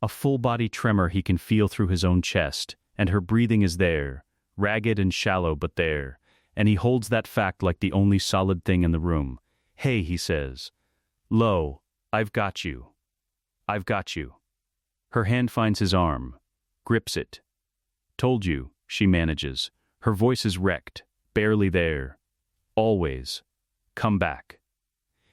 A full-body tremor he can feel through his own chest, and her breathing is there, ragged and shallow but there, and he holds that fact like the only solid thing in the room. Hey, he says. Lo, I've got you. I've got you. Her hand finds his arm, grips it. Told you, she manages. Her voice is wrecked, barely there. Always. Come back.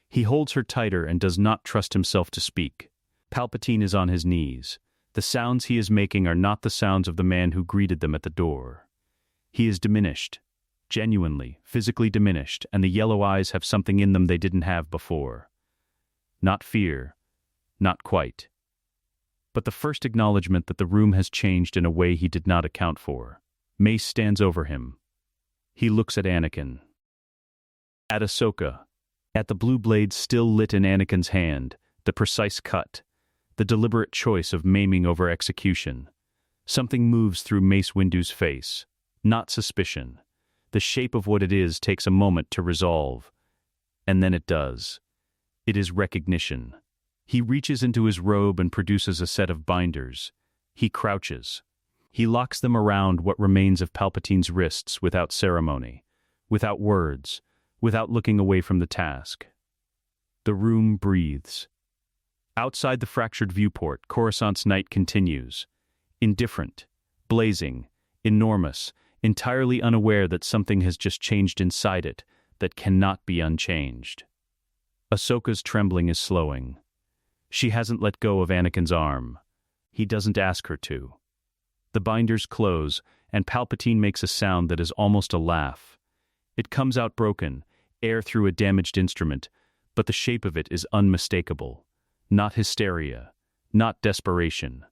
He holds her tighter and does not trust himself to speak. Palpatine is on his knees. The sounds he is making are not the sounds of the man who greeted them at the door. He is diminished. Genuinely, physically diminished, and the yellow eyes have something in them they didn't have before. Not fear. Not quite. But the first acknowledgement that the room has changed in a way he did not account for. Mace stands over him. He looks at Anakin. At Ahsoka. At the blue blade still lit in Anakin's hand, the precise cut, the deliberate choice of maiming over execution. Something moves through Mace Windu's face. Not suspicion. The shape of what it is takes a moment to resolve. And then it does. It is recognition. He reaches into his robe and produces a set of binders. He crouches. He locks them around what remains of Palpatine's wrists without ceremony, without words, without looking away from the task. The room breathes. Outside the fractured viewport, Coruscant's night continues. Indifferent, blazing, enormous, entirely unaware that something has just changed inside it that cannot be unchanged. Ahsoka's trembling is slowing. She hasn't let go of Anakin's arm. He doesn't ask her to. The binders close, and Palpatine makes a sound that is almost a laugh. It comes out broken, air through a damaged instrument, but the shape of it is unmistakable. Not hysteria, not desperation.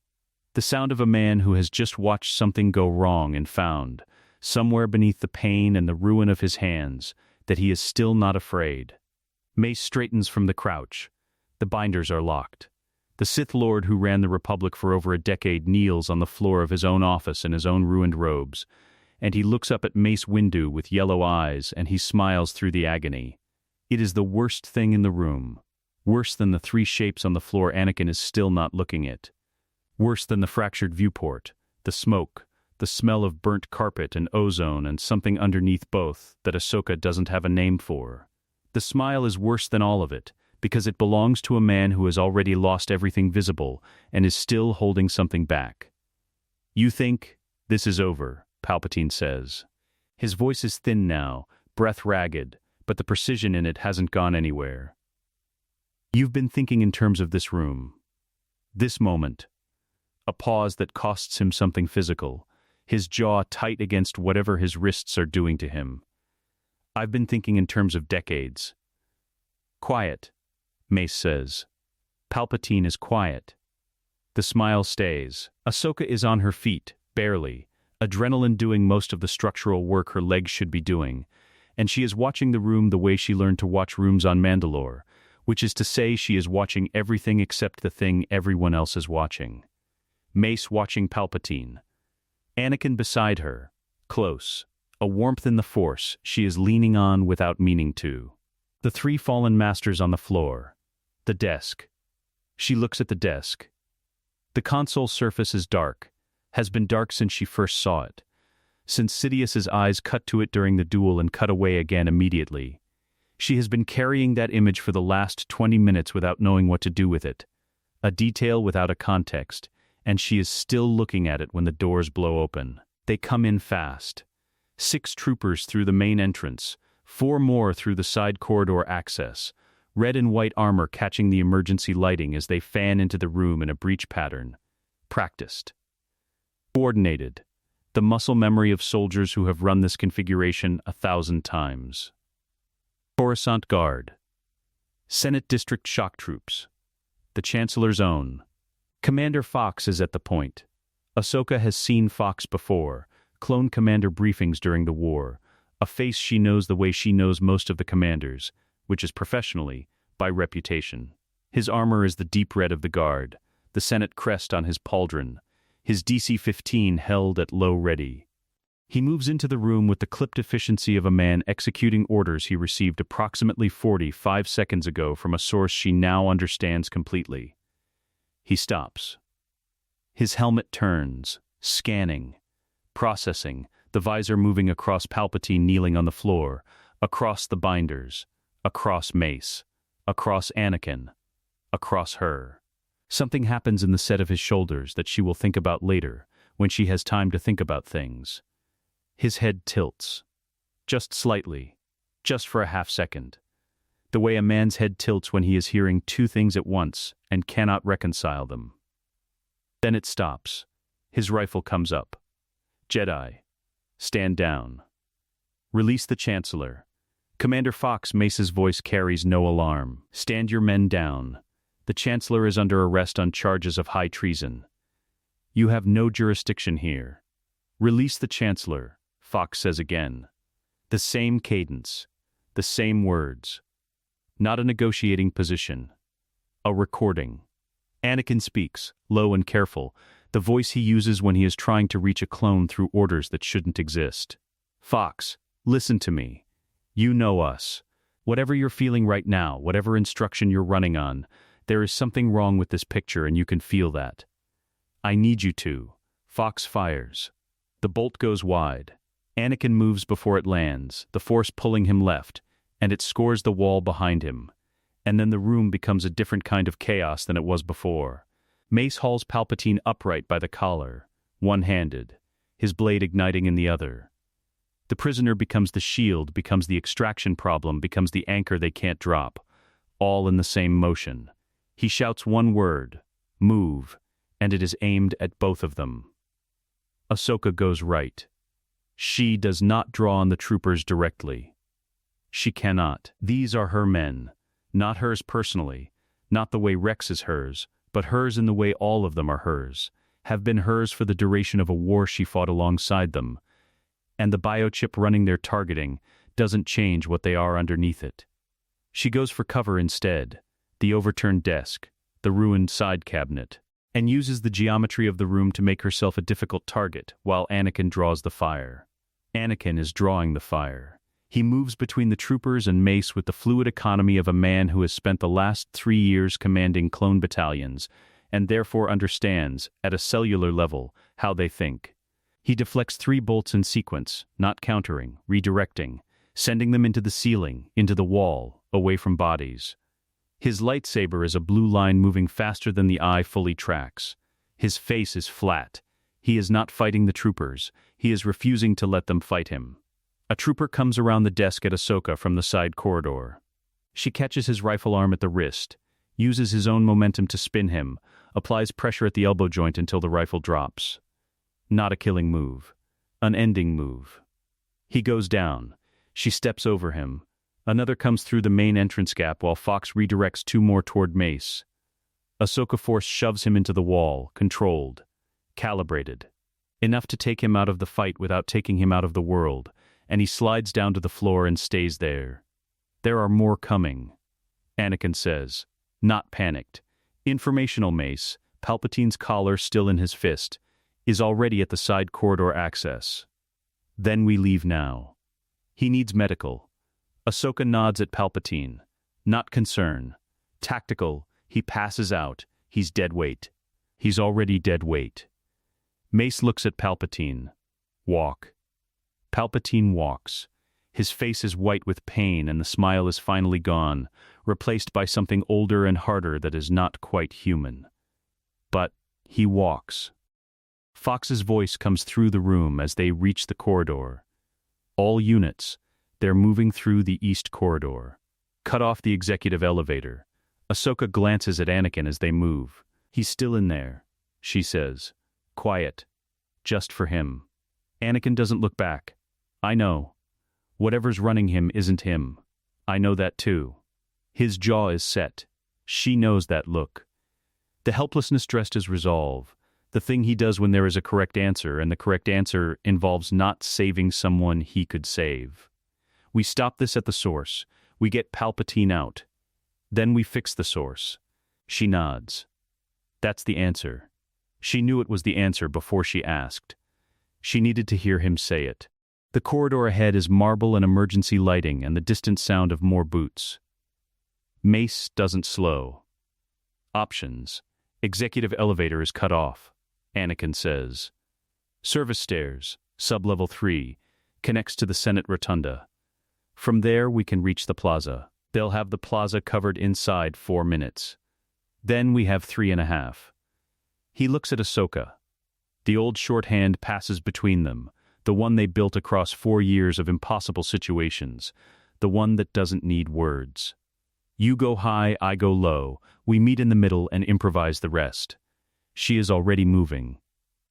The sound of a man who has just watched something go wrong and found, somewhere beneath the pain and the ruin of his hands, that he is still not afraid. Mace straightens from the crouch. The binders are locked. The Sith Lord who ran the Republic for over a decade kneels on the floor of his own office in his own ruined robes, and he looks up at Mace Windu with yellow eyes, and he smiles through the agony. It is the worst thing in the room. Worse than the three shapes on the floor Anakin is still not looking at. Worse than the fractured viewport, the smoke, the smell of burnt carpet and ozone and something underneath both that Ahsoka doesn't have a name for. The smile is worse than all of it, because it belongs to a man who has already lost everything visible and is still holding something back. "You think this is over," Palpatine says. His voice is thin now, breath ragged, but the precision in it hasn't gone anywhere. "You've been thinking in terms of this room. This moment." A pause that costs him something physical, his jaw tight against whatever his wrists are doing to him. "I've been thinking in terms of decades." "Quiet," Mace says. Palpatine is quiet. The smile stays. Ahsoka is on her feet, barely, adrenaline doing most of the structural work her legs should be doing, and she is watching the room the way she learned to watch rooms on Mandalore, which is to say she is watching everything except the thing everyone else is watching. Mace watching Palpatine. Anakin beside her, close, a warmth in the Force she is leaning on without meaning to. The three fallen masters on the floor. The desk. She looks at the desk. The console surface is dark, has been dark since she first saw it, since Sidious's eyes cut to it during the duel and cut away again immediately. She has been carrying that image for the last 20 minutes without knowing what to do with it, a detail without a context, and she is still looking at it when the doors blow open. They come in fast. 6 troopers through the main entrance, 4 more through the side corridor access, red and white armor catching the emergency lighting as they fan into the room in a breach pattern. Practiced. Coordinated. The muscle memory of soldiers who have run this configuration 1,000 times. Coruscant Guard. Senate District Shock Troops. The Chancellor's own. Commander Fox is at the point. Ahsoka has seen Fox before, clone commander briefings during the war, a face she knows the way she knows most of the commanders, which is professionally, by reputation. His armor is the deep red of the Guard, the Senate crest on his pauldron, his DC-15 held at low ready. He moves into the room with the clipped efficiency of a man executing orders he received approximately 45 seconds ago from a source she now understands completely. He stops. His helmet turns, scanning, processing, the visor moving across Palpatine kneeling on the floor, across the binders, across Mace, across Anakin, across her. Something happens in the set of his shoulders that she will think about later, when she has time to think about things. His head tilts. Just slightly. Just for a half second. The way a man's head tilts when he is hearing two things at once and cannot reconcile them. Then it stops. His rifle comes up. Jedi. Stand down. Release the Chancellor. Commander Fox. Mace's voice carries no alarm. Stand your men down. The Chancellor is under arrest on charges of high treason. You have no jurisdiction here. Release the Chancellor, Fox says again. The same cadence. The same words. Not a negotiating position. A recording. Anakin speaks, low and careful, the voice he uses when he is trying to reach a clone through orders that shouldn't exist. Fox, listen to me. You know us. Whatever you're feeling right now, whatever instruction you're running on, there is something wrong with this picture and you can feel that. I need you to. Fox fires. The bolt goes wide. Anakin moves before it lands, the Force pulling him left, and it scores the wall behind him. And then the room becomes a different kind of chaos than it was before. Mace hauls Palpatine upright by the collar, one-handed, his blade igniting in the other. The prisoner becomes the shield, becomes the extraction problem, becomes the anchor they can't drop, all in the same motion. He shouts one word, move, and it is aimed at both of them. Ahsoka goes right. She does not draw on the troopers directly. She cannot. These are her men, not hers personally, not the way Rex is hers, but hers in the way all of them are hers, have been hers for the duration of a war she fought alongside them, and the biochip running their targeting doesn't change what they are underneath it. She goes for cover instead, the overturned desk, the ruined side cabinet, and uses the geometry of the room to make herself a difficult target while Anakin draws the fire. Anakin is drawing the fire. He moves between the troopers and Mace with the fluid economy of a man who has spent the last 3 years commanding clone battalions, and therefore understands, at a cellular level, how they think. He deflects 3 bolts in sequence, not countering, redirecting, sending them into the ceiling, into the wall, away from bodies. His lightsaber is a blue line moving faster than the eye fully tracks. His face is flat. He is not fighting the troopers. He is refusing to let them fight him. A trooper comes around the desk at Ahsoka from the side corridor. She catches his rifle arm at the wrist, uses his own momentum to spin him, applies pressure at the elbow joint until the rifle drops. Not a killing move. An ending move. He goes down. She steps over him. Another comes through the main entrance gap while Fox redirects 2 more toward Mace. Ahsoka Force shoves him into the wall, controlled, calibrated. Enough to take him out of the fight without taking him out of the world, and he slides down to the floor and stays there. There are more coming. Anakin says, not panicked. Informational Mace, Palpatine's collar still in his fist, is already at the side corridor access. Then we leave now. He needs medical. Ahsoka nods at Palpatine. Not concern. Tactical, he passes out. He's dead weight. He's already dead weight. Mace looks at Palpatine. Walk. Palpatine walks. His face is white with pain and the smile is finally gone, replaced by something older and harder that is not quite human. But he walks. Fox's voice comes through the room as they reach the corridor. All units. They're moving through the east corridor. Cut off the executive elevator. Ahsoka glances at Anakin as they move. He's still in there, she says. Quiet. Just for him. Anakin doesn't look back. I know. Whatever's running him isn't him. I know that too. His jaw is set. She knows that look. The helplessness dressed as resolve. The thing he does when there is a correct answer, and the correct answer involves not saving someone he could save. We stop this at the source. We get Palpatine out. Then we fix the source. She nods. That's the answer. She knew it was the answer before she asked. She needed to hear him say it. The corridor ahead is marble and emergency lighting and the distant sound of more boots. Mace doesn't slow. Options. Executive elevator is cut off, Anakin says. Service stairs, sub-level 3, connects to the Senate Rotunda. From there we can reach the plaza. They'll have the plaza covered inside 4 minutes. Then we have 3.5. He looks at Ahsoka. The old shorthand passes between them, the one they built across 4 years of impossible situations, the one that doesn't need words. You go high, I go low, we meet in the middle and improvise the rest. She is already moving.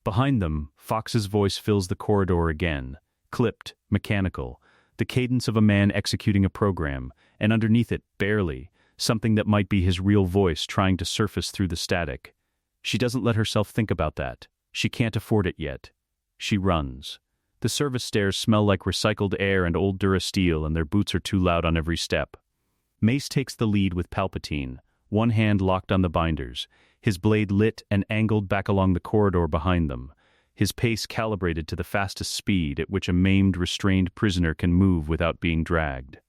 Behind them, Fox's voice fills the corridor again, clipped, mechanical, the cadence of a man executing a program, and underneath it, barely, something that might be his real voice trying to surface through the static. She doesn't let herself think about that. She can't afford it yet. She runs. The service stairs smell like recycled air and old Durasteel, and their boots are too loud on every step. Mace takes the lead with Palpatine, one hand locked on the binders, his blade lit and angled back along the corridor behind them, his pace calibrated to the fastest speed at which a maimed, restrained prisoner can move without being dragged.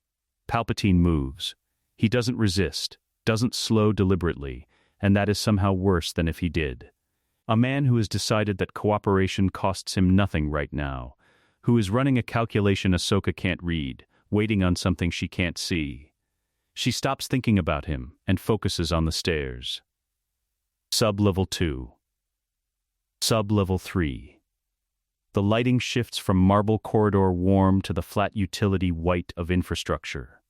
Palpatine moves. He doesn't resist, doesn't slow deliberately, and that is somehow worse than if he did. A man who has decided that cooperation costs him nothing right now, who is running a calculation Ahsoka can't read, waiting on something she can't see. She stops thinking about him and focuses on the stairs. Sub-level 2. Sub-level 3. The lighting shifts from marble corridor warm to the flat utility white of infrastructure.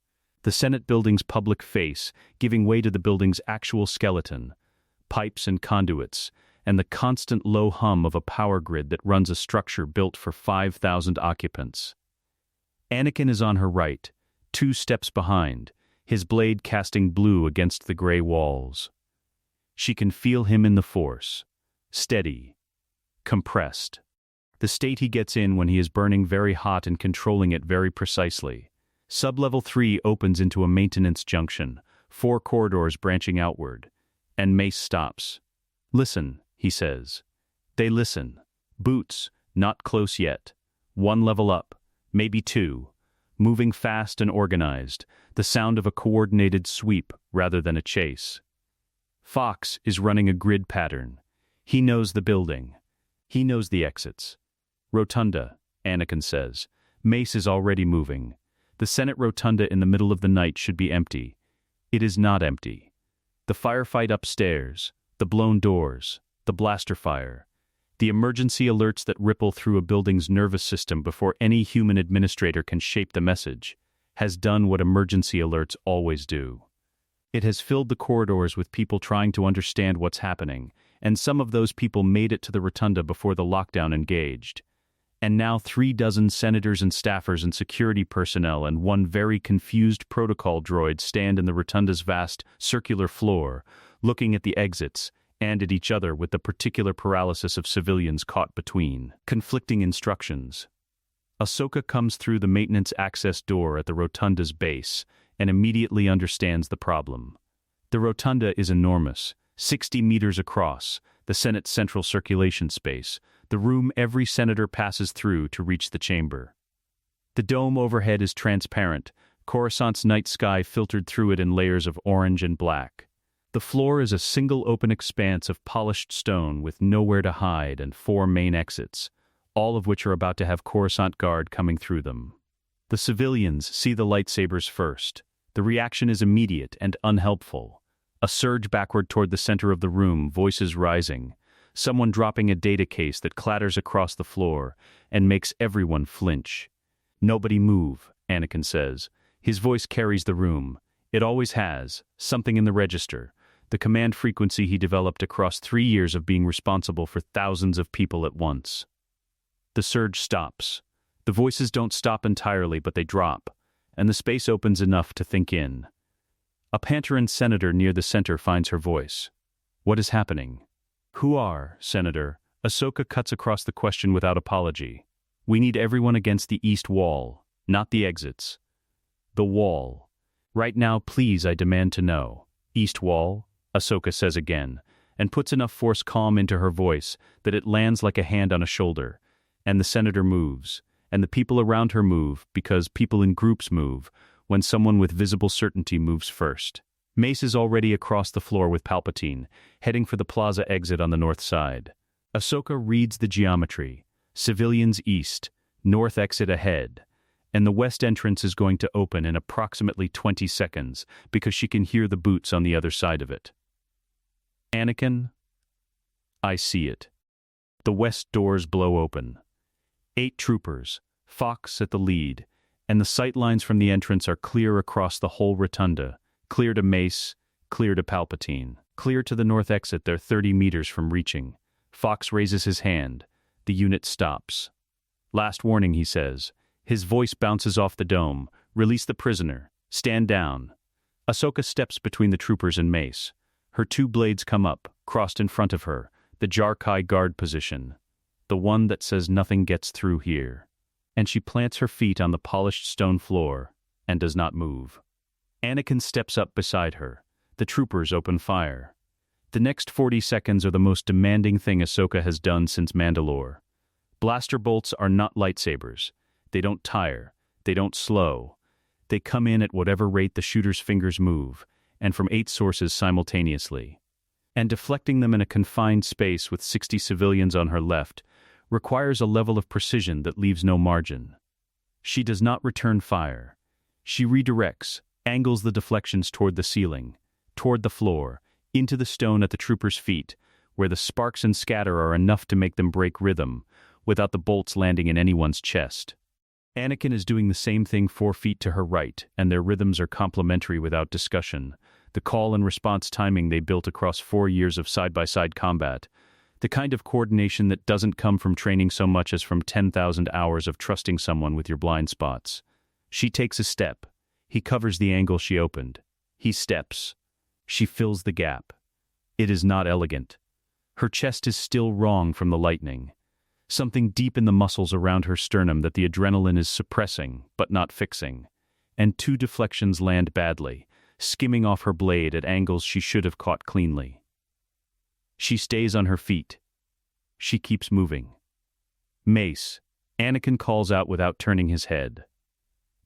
The Senate building's public face giving way to the building's actual skeleton, pipes and conduits, and the constant low hum of a power grid that runs a structure built for 5,000 occupants. Anakin is on her right, 2 steps behind, his blade casting blue against the gray walls. She can feel him in the Force, steady, compressed. The state he gets in when he is burning very hot and controlling it very precisely. Sub-level 3 opens into a maintenance junction, 4 corridors branching outward, and Mace stops. "Listen," he says. They listen. Boots, not close yet. 1 level up, maybe 2. Moving fast and organized, the sound of a coordinated sweep rather than a chase. Fox is running a grid pattern. He knows the building. He knows the exits. Rotunda, Anakin says. Mace is already moving. The Senate Rotunda in the middle of the night should be empty. It is not empty. The firefight upstairs, the blown doors, the blaster fire, the emergency alerts that ripple through a building's nervous system before any human administrator can shape the message, has done what emergency alerts always do. It has filled the corridors with people trying to understand what's happening, and some of those people made it to the rotunda before the lockdown engaged. And now 36 senators and staffers and security personnel and 1 very confused protocol droid stand in the rotunda's vast, circular floor, looking at the exits, and at each other with the particular paralysis of civilians caught between conflicting instructions. Ahsoka comes through the maintenance access door at the rotunda's base, and immediately understands the problem. The rotunda is enormous, 60 meters across, the Senate's central circulation space, the room every senator passes through to reach the chamber. The dome overhead is transparent, Coruscant's night sky filtered through it in layers of orange and black. The floor is a single open expanse of polished stone with nowhere to hide and 4 main exits, all of which are about to have Coruscant Guard coming through them. The civilians see the lightsabers first. The reaction is immediate and unhelpful. A surge backward toward the center of the room, voices rising, someone dropping a data case that clatters across the floor and makes everyone flinch. "Nobody move," Anakin says. His voice carries the room. It always has, something in the register, the command frequency he developed across 3 years of being responsible for thousands of people at once. The surge stops. The voices don't stop entirely, but they drop, and the space opens enough to think in. A Pantaran senator near the center finds her voice. "What is happening?" "Who are, Senator?" Ahsoka cuts across the question without apology. "We need everyone against the east wall, not the exits. The wall. Right now, please, I demand to know." "East wall?" Ahsoka says again, and puts enough force calm into her voice that it lands like a hand on a shoulder, and the senator moves, and the people around her move because people in groups move when someone with visible certainty moves first. Mace is already across the floor with Palpatine, heading for the plaza exit on the north side. Ahsoka reads the geometry. Civilians east, north exit ahead, and the west entrance is going to open in approximately 20 seconds because she can hear the boots on the other side of it. "Anakin?" "I see it." The west doors blow open. 8 troopers, Fox at the lead, and the sight lines from the entrance are clear across the whole rotunda, clear to Mace, clear to Palpatine. Clear to the north exit they're 30 meters from reaching. Fox raises his hand. The unit stops. "Last warning," he says. His voice bounces off the dome. "Release the prisoner. Stand down." Ahsoka steps between the troopers and Mace. Her 2 blades come up, crossed in front of her, the Jarkai guard position. The one that says nothing gets through here. And she plants her feet on the polished stone floor and does not move. Anakin steps up beside her. The troopers open fire. The next 40 seconds are the most demanding thing Ahsoka has done since Mandalore. Blaster bolts are not lightsabers. They don't tire. They don't slow. They come in at whatever rate the shooter's fingers move, and from 8 sources simultaneously. And deflecting them in a confined space with 60 civilians on her left requires a level of precision that leaves no margin. She does not return fire. She redirects, angles the deflections toward the ceiling, toward the floor, into the stone at the troopers' feet, where the sparks and scatter are enough to make them break rhythm, without the bolts landing in anyone's chest. Anakin is doing the same thing 4 feet to her right, and their rhythms are complementary without discussion. The call and response timing they built across 4 years of side-by-side combat. The kind of coordination that doesn't come from training so much as from 10,000 hours of trusting someone with your blind spots. She takes a step. He covers the angle she opened. He steps. She fills the gap. It is not elegant. Her chest is still wrong from the lightning. Something deep in the muscles around her sternum that the adrenaline is suppressing, but not fixing. And 2 deflections land badly, skimming off her blade at angles she should have caught cleanly. She stays on her feet. She keeps moving. "Mace," Anakin calls out without turning his head.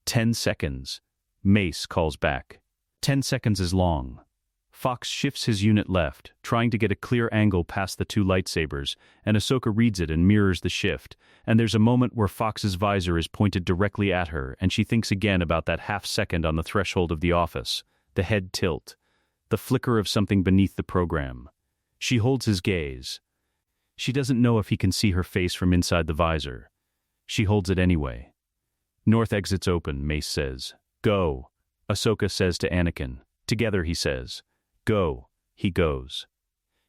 10 seconds. Mace calls back. 10 seconds is long. Fox shifts his unit left, trying to get a clear angle past the 2 lightsabers, and Ahsoka reads it and mirrors the shift, and there's a moment where Fox's visor is pointed directly at her, and she thinks again about that half-second on the threshold of the office, the head tilt, the flicker of something beneath the program. She holds his gaze. She doesn't know if he can see her face from inside the visor. She holds it anyway. "North exit's open," Mace says. "Go," Ahsoka says to Anakin. "Together," he says. "Go." He goes.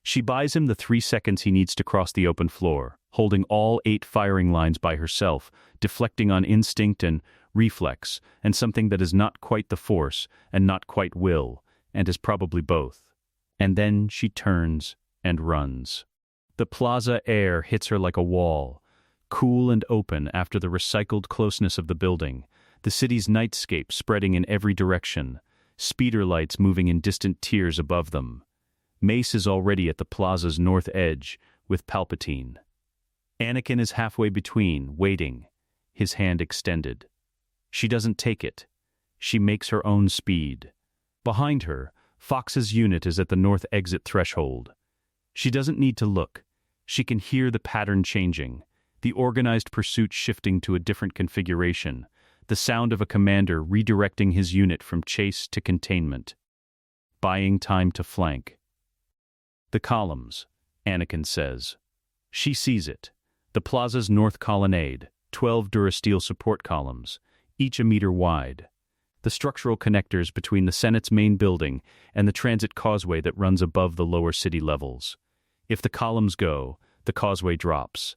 She buys him the 3 seconds he needs to cross the open floor, holding all 8 firing lines by herself, deflecting on instinct and reflex, and something that is not quite the Force and not quite will, and is probably both. And then she turns and runs. The plaza air hits her like a wall, cool and open after the recycled closeness of the building, the city's nightscape spreading in every direction, speeder lights moving in distant tiers above them. Mace is already at the plaza's north edge, with Palpatine. Anakin is halfway between, waiting, his hand extended. She doesn't take it. She makes her own speed. Behind her, Fox's unit is at the north exit threshold. She doesn't need to look. She can hear the pattern changing, the organized pursuit shifting to a different configuration, the sound of a commander redirecting his unit from chase to containment. Buying time to flank. "The columns," Anakin says. She sees it. The plaza's north colonnade, 12 Durasteel support columns, each a meter wide. The structural connectors between the Senate's main building and the transit causeway that runs above the lower city levels. If the columns go, the causeway drops.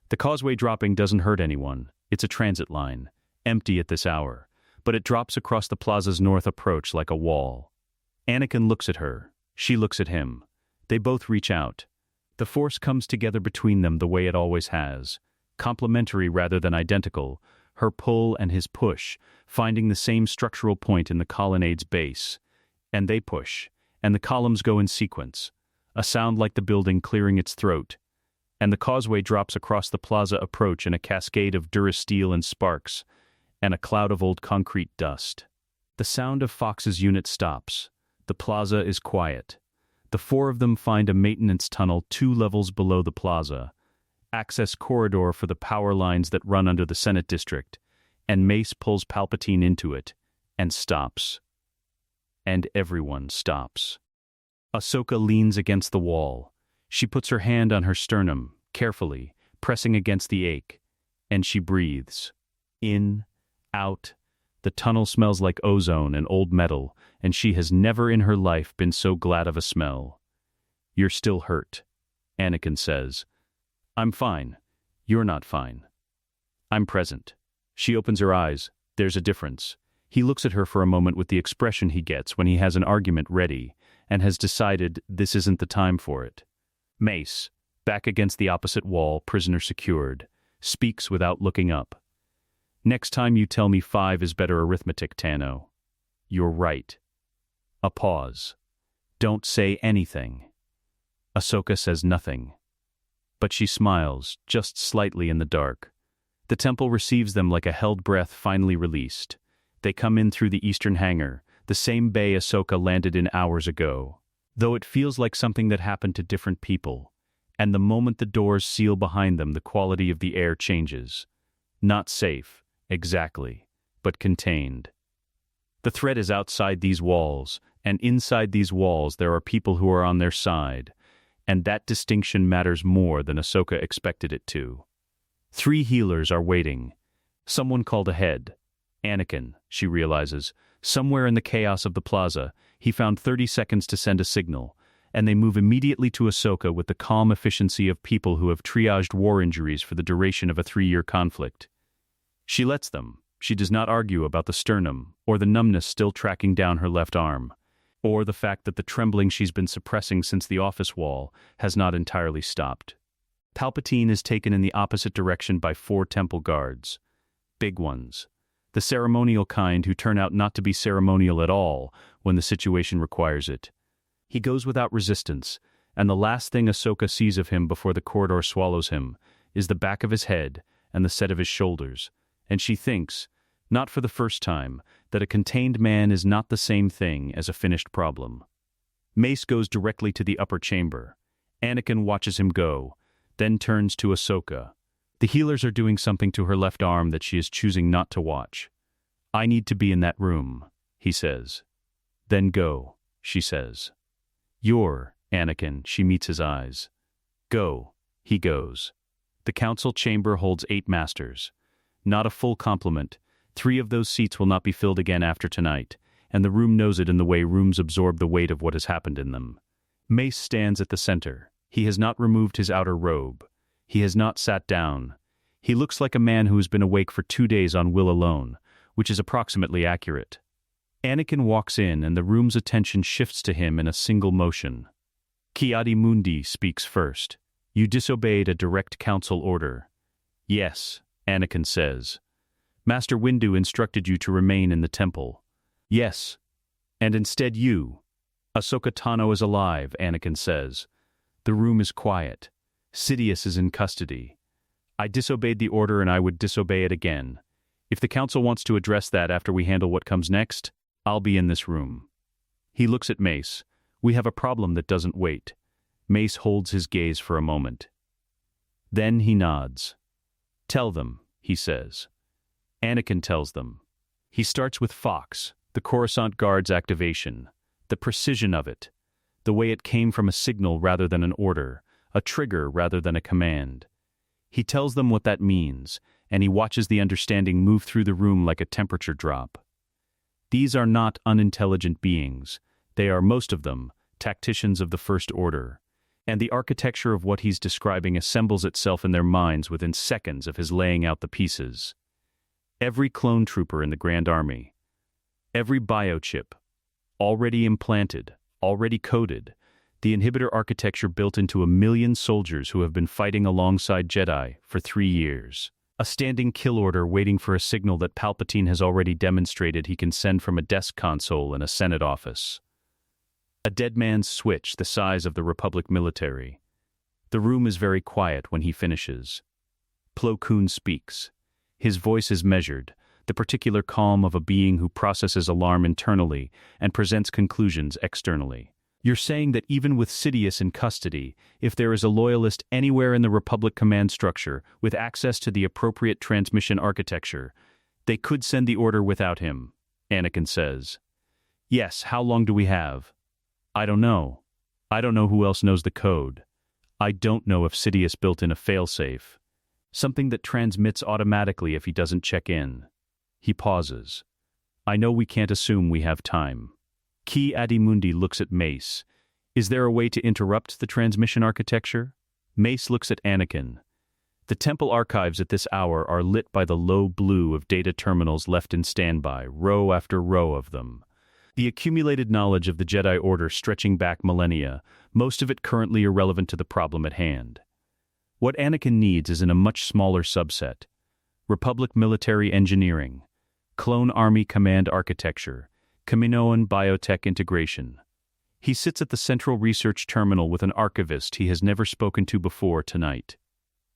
The causeway dropping doesn't hurt anyone. It's a transit line, empty at this hour, but it drops across the plaza's north approach like a wall. Anakin looks at her. She looks at him. They both reach out. The Force comes together between them the way it always has, complementary rather than identical, her pull and his push, finding the same structural point in the colonnade's base. And they push, and the columns go in sequence, a sound like the building clearing its throat, and the causeway drops across the plaza approach in a cascade of Durasteel and sparks, and a cloud of old concrete dust. The sound of Fox's unit stops. The plaza is quiet. The 4 of them find a maintenance tunnel 2 levels below the plaza, access corridor for the power lines that run under the Senate district, and Mace pulls Palpatine into it, and stops. And everyone stops. Ahsoka leans against the wall. She puts her hand on her sternum, carefully, pressing against the ache. and she breathes. In, out. The tunnel smells like ozone and old metal, and she has never in her life been so glad of a smell. "You're still hurt," Anakin says. "I'm fine. You're not fine." "I'm present." She opens her eyes. There's a difference. He looks at her for a moment with the expression he gets when he has an argument ready and has decided this isn't the time for it. Mace, back against the opposite wall, prisoner secured, speaks without looking up. "Next time you tell me 5 is better arithmetic, Tano." "You're right." A pause. "Don't say anything." Ahsoka says nothing. But she smiles, just slightly in the dark. The temple receives them like a held breath finally released. They come in through the eastern hangar, the same bay Ahsoka landed in hours ago. Though it feels like something that happened to different people. And the moment the doors seal behind them, the quality of the air changes. Not safe, exactly, but contained. The threat is outside these walls, and inside these walls there are people who are on their side. And that distinction matters more than Ahsoka expected it to. 3 healers are waiting. Someone called ahead. Anakin, she realizes. Somewhere in the chaos of the plaza, he found 30 seconds to send a signal, and they move immediately to Ahsoka with the calm efficiency of people who have triaged war injuries for the duration of a 3-year conflict. She lets them. She does not argue about the sternum, or the numbness still tracking down her left arm, or the fact that the trembling she's been suppressing since the office wall has not entirely stopped. Palpatine is taken in the opposite direction by 4 temple guards. Big ones. The ceremonial kind who turn out not to be ceremonial at all when the situation requires it. He goes without resistance, and the last thing Ahsoka sees of him before the corridor swallows him is the back of his head and the set of his shoulders, and she thinks, not for the first time, that a contained man is not the same thing as a finished problem. Mace goes directly to the upper chamber. Anakin watches him go, then turns to Ahsoka. The healers are doing something to her left arm that she is choosing not to watch. "I need to be in that room," he says. "Then go," she says. "You're, Anakin," she meets his eyes. "Go," he goes. The council chamber holds 8 masters. Not a full complement. 3 of those seats will not be filled again after tonight, and the room knows it in the way rooms absorb the weight of what has happened in them. Mace stands at the center. He has not removed his outer robe. He has not sat down. He looks like a man who has been awake for 2 days on will alone, which is approximately accurate. Anakin walks in, and the room's attention shifts to him in a single motion. Ki-Adi-Mundi speaks first. "You disobeyed a direct council order." "Yes," Anakin says. "Master Windu instructed you to remain in the temple." "Yes. And instead you." "Ahsoka Tano is alive," Anakin says. The room is quiet. Sidious is in custody. "I disobeyed the order and I would disobey it again. If the council wants to address that after we handle what comes next, I'll be in this room." He looks at Mace. "We have a problem that doesn't wait." Mace holds his gaze for a moment. Then he nods. "Tell them," he says. Anakin tells them. He starts with Fox, the Coruscant Guard's activation, the precision of it, the way it came from a signal rather than an order, a trigger rather than a command. He tells them what that means, and he watches the understanding move through the room like a temperature drop. These are not unintelligent beings. They are, most of them, tacticians of the First Order, and the architecture of what he's describing assembles itself in their minds within seconds of his laying out the pieces. Every clone trooper in the Grand Army, every biochip, already implanted, already coded, the inhibitor architecture built into 1 million soldiers who have been fighting alongside Jedi for 3 years. A standing kill order waiting for a signal that Palpatine has already demonstrated he can send from a desk console in a Senate office. A dead man's switch the size of the Republic military. The room is very quiet when he finishes. Plo Koon speaks. His voice is measured, the particular calm of a being who processes alarm internally and presents conclusions externally. "You're saying that even with Sidious in custody, if there is a loyalist anywhere in the Republic command structure with access to the appropriate transmission architecture, they could send the order without him," Anakin says. "Yes, how long do we have?" "I don't know. I don't know who else knows the code. I don't know if Sidious built in a failsafe." something that transmits automatically if he doesn't check in. He pauses. I know we can't assume we have time. Ki Adimundi looks at Mace. Is there a way to interrupt the transmission architecture? Mace looks at Anakin. The temple archives at this hour are lit by the low blue of data terminals left in standby, row after row of them. The accumulated knowledge of the Jedi Order stretching back millennia, most of it currently irrelevant to the problem at hand. What Anakin needs is in a much smaller subset. Republic military engineering, clone army command architecture, Kaminoan biotech integration. He sits at the central research terminal with an archivist he has never spoken to before tonight.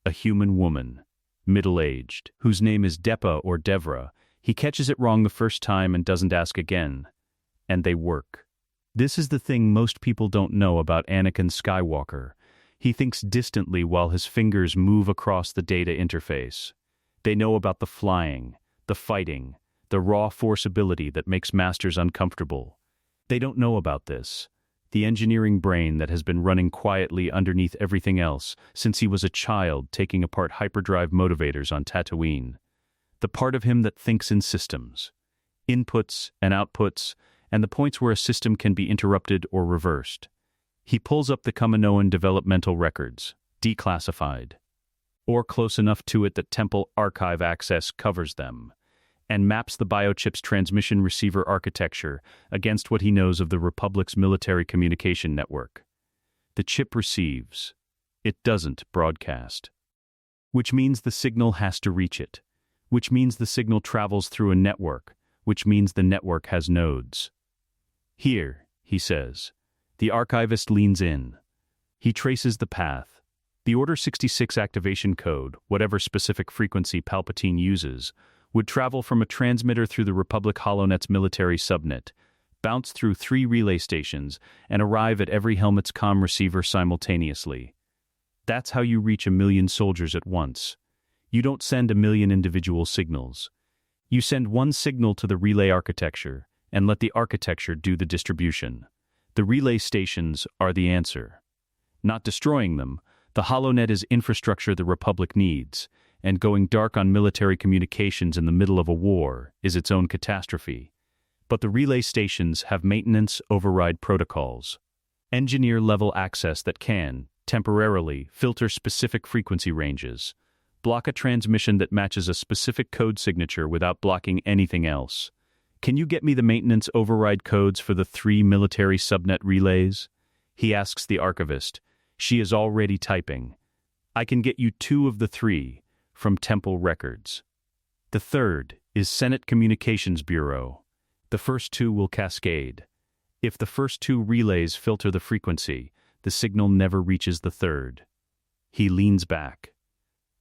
A human woman, middle-aged, whose name is Depa or Devra. He catches it wrong the first time and doesn't ask again. And they work. This is the thing most people don't know about Anakin Skywalker. He thinks distantly while his fingers move across the data interface. They know about the flying, the fighting, the raw force ability that makes masters uncomfortable. They don't know about this, the engineering brain that has been running quietly underneath everything else since he was a child taking apart hyperdrive motivators on Tatooine. The part of him that thinks in systems, inputs and outputs, and the points where a system can be interrupted or reversed. He pulls up the Kaminoan developmental records, declassified, or close enough to it that Temple Archive access covers them, and maps the biochip's transmission receiver architecture against what he knows of the Republic's military communication network. The chip receives. It doesn't broadcast. Which means the signal has to reach it. Which means the signal travels through a network. Which means the network has nodes. Here, he says. The archivist leans in. He traces the path. The Order 66 activation code, whatever specific frequency Palpatine uses, would travel from a transmitter through the Republic HoloNet's military subnet, bounce through 3 relay stations, and arrive at every helmet's comm receiver simultaneously. That's how you reach 1 million soldiers at once. You don't send 1 million individual signals. You send one signal to the relay architecture, and let the architecture do the distribution. The relay stations are the answer. Not destroying them, the HoloNet is infrastructure the Republic needs, and going dark on military communications in the middle of a war is its own catastrophe. But the relay stations have maintenance override protocols. Engineer-level access that can, temporarily, filter specific frequency ranges, block a transmission that matches a specific code signature without blocking anything else. Can you get me the maintenance override codes for the 3 military subnet relays? He asks the archivist. She is already typing. I can get you 2 of the 3 from Temple records. The third is Senate Communications Bureau. The first 2 will cascade. If the first 2 relays filter the frequency, the signal never reaches the third. He leans back.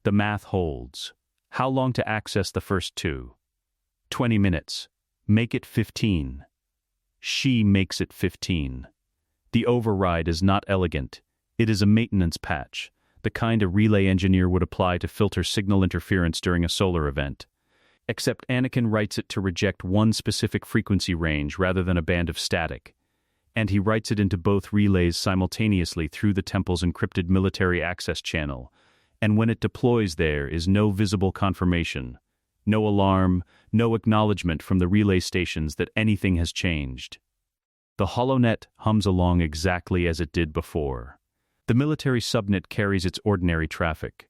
The math holds. How long to access the first 2? 20 minutes. Make it 15. She makes it 15. The override is not elegant. It is a maintenance patch, the kind a relay engineer would apply to filter signal interference during a solar event. Except Anakin writes it to reject one specific frequency range rather than a band of static. And he writes it into both relays simultaneously through the Temple's encrypted military access channel, and when it deploys there is no visible confirmation, no alarm, no acknowledgement from the relay stations that anything has changed. The HoloNet hums along exactly as it did before. The military subnet carries its ordinary traffic.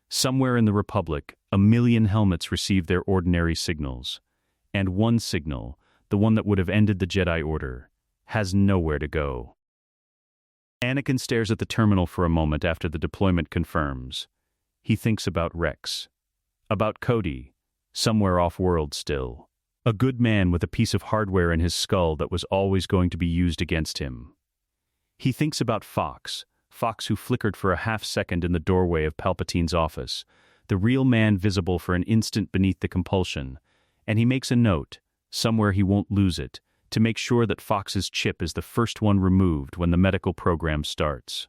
Somewhere in the Republic, 1 million helmets receive their ordinary signals. And one signal, the one that would have ended the Jedi Order, has nowhere to go. Anakin stares at the terminal for a moment after the deployment confirms. He thinks about Rex. About Cody, somewhere off-world still. A good man with a piece of hardware in his skull that was always going to be used against him. He thinks about Fox who flickered for a half-second in the doorway of Palpatine's office, the real man visible for an instant beneath the compulsion, and he makes a note, somewhere he won't lose it, to make sure that Fox's chip is the first one removed when the medical program starts.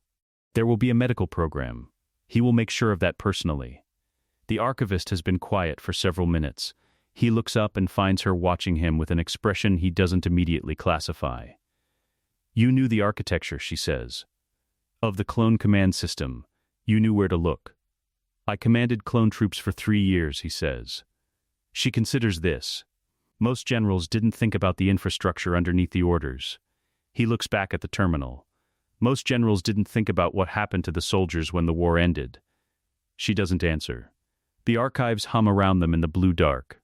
There will be a medical program. He will make sure of that personally. The archivist has been quiet for several minutes. He looks up and finds her watching him with an expression he doesn't immediately classify. You knew the architecture, she says. Of the clone command system, you knew where to look. I commanded clone troops for 3 years, he says. She considers this. Most generals didn't think about the infrastructure underneath the orders. He looks back at the terminal. Most generals didn't think about what happened to the soldiers when the war ended. She doesn't answer. The archives hum around them in the blue dark.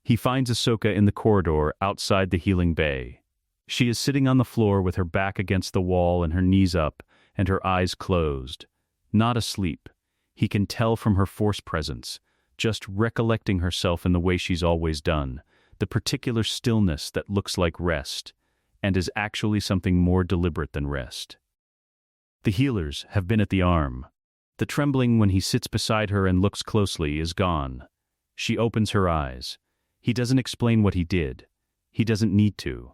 He finds Ahsoka in the corridor outside the healing bay. She is sitting on the floor with her back against the wall and her knees up and her eyes closed. Not asleep. He can tell from her force presence, just recollecting herself in the way she's always done, the particular stillness that looks like rest, and is actually something more deliberate than rest. The healers have been at the arm. The trembling when he sits beside her and looks closely is gone. She opens her eyes. He doesn't explain what he did. He doesn't need to.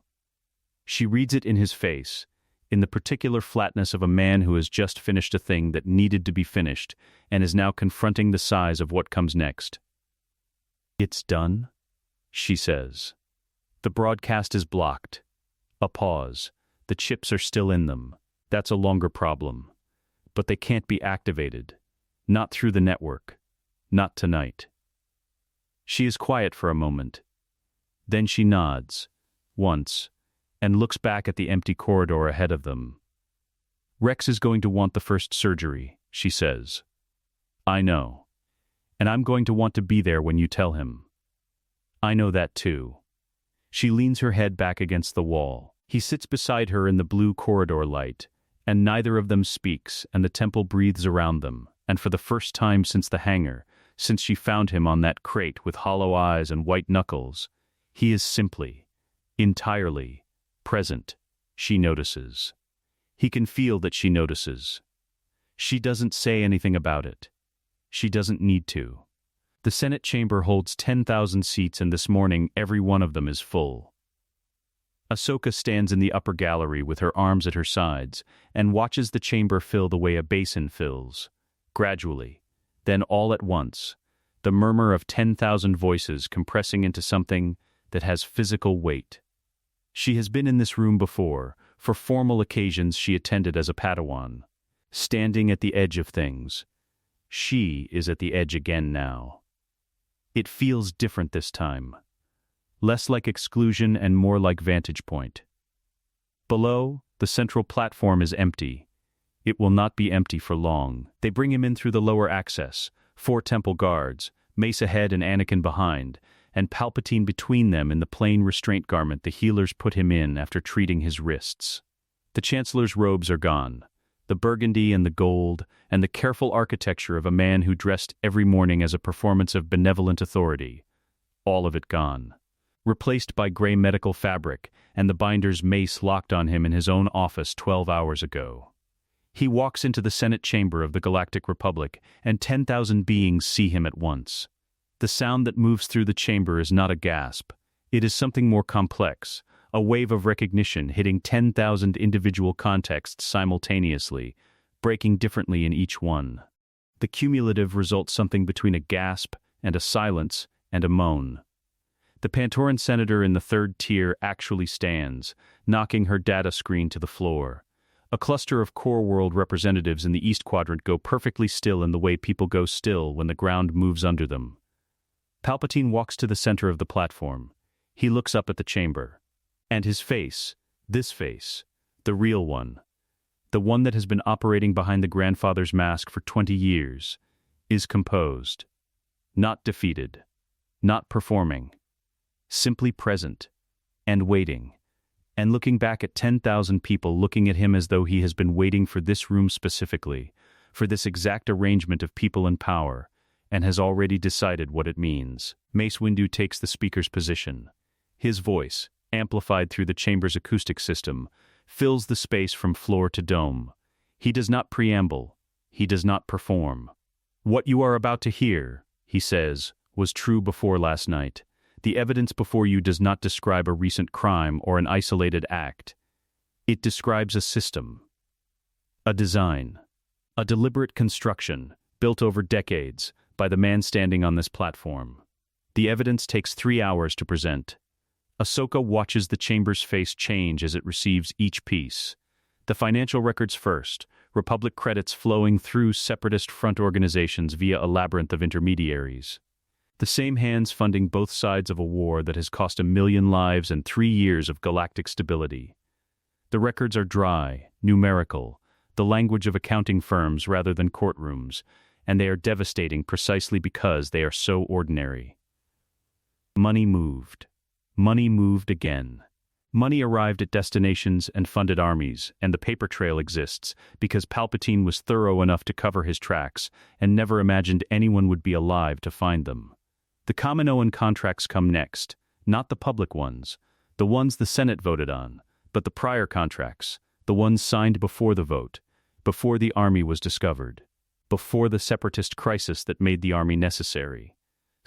She reads it in his face, in the particular flatness of a man who has just finished a thing that needed to be finished and is now confronting the size of what comes next. "It's done?" she says. The broadcast is blocked. A pause. The chips are still in them. That's a longer problem. But they can't be activated. Not through the network. Not tonight. She is quiet for a moment. Then she nods, once, and looks back at the empty corridor ahead of them. "Rex is going to want the first surgery," she says. "I know. And I'm going to want to be there when you tell him." "I know that too." She leans her head back against the wall. He sits beside her in the blue corridor light, and neither of them speaks, and the temple breathes around them, and for the first time since the hangar, since she found him on that crate with hollow eyes and white knuckles, he is simply, entirely, present. She notices. He can feel that she notices. She doesn't say anything about it. She doesn't need to. The Senate chamber holds 10,000 seats, and this morning every one of them is full. Ahsoka stands in the upper gallery with her arms at her sides and watches the chamber fill the way a basin fills. Gradually, then all at once, the murmur of 10,000 voices compressing into something that has physical weight. She has been in this room before, for formal occasions she attended as a Padawan. Standing at the edge of things. She is at the edge again now. It feels different this time. Less like exclusion and more like vantage point. Below, the central platform is empty. It will not be empty for long. They bring him in through the lower access, 4 temple guards, Mace ahead and Anakin behind, and Palpatine between them in the plain restraint garment the healers put him in after treating his wrists. The Chancellor's robes are gone. The burgundy and the gold, and the careful architecture of a man who dressed every morning as a performance of benevolent authority. All of it gone. Replaced by gray medical fabric and the binder's mace locked on him in his own office 12 hours ago. He walks into the Senate chamber of the Galactic Republic, and 10,000 beings see him at once. The sound that moves through the chamber is not a gasp. It is something more complex, a wave of recognition hitting 10,000 individual contexts simultaneously, breaking differently in each one. The cumulative results something between a gasp and a silence and a moan. The Pantoran senator in the 3rd tier actually stands, knocking her data screen to the floor. A cluster of core world representatives in the East Quadrant go perfectly still in the way people go still when the ground moves under them. Palpatine walks to the center of the platform. He looks up at the chamber. And his face, this face, the real one, the one that has been operating behind the grandfather's mask for 20 years, is composed. Not defeated. Not performing. Simply present. And waiting. And looking back at 10,000 people looking at him as though he has been waiting for this room specifically, for this exact arrangement of people in power, and has already decided what it means. Mace Windu takes the speaker's position. His voice, amplified through the chamber's acoustic system, fills the space from floor to dome. He does not preamble. He does not perform. "What you are about to hear," he says, "was true before last night. The evidence before you does not describe a recent crime or an isolated act. It describes a system, a design, a deliberate construction, built over decades, by the man standing on this platform. The evidence takes 3 hours to present. Ahsoka watches the chamber's face change as it receives each piece. The financial records first, Republic credits flowing through separatist front organizations via a labyrinth of intermediaries. The same hands funding both sides of a war that has cost 1 million lives and 3 years of galactic stability. The records are dry, numerical, the language of accounting firms rather than courtrooms, and they are devastating precisely because they are so ordinary. Money moved. Money moved again. Money arrived at destinations and funded armies, and the paper trail exists because Palpatine was thorough enough to cover his tracks and never imagined anyone would be alive to find them. The Kaminoan contracts come next, not the public ones, the ones the Senate voted on, but the prior contracts, the ones signed before the vote, before the army was discovered, before the separatist crisis that made the army necessary.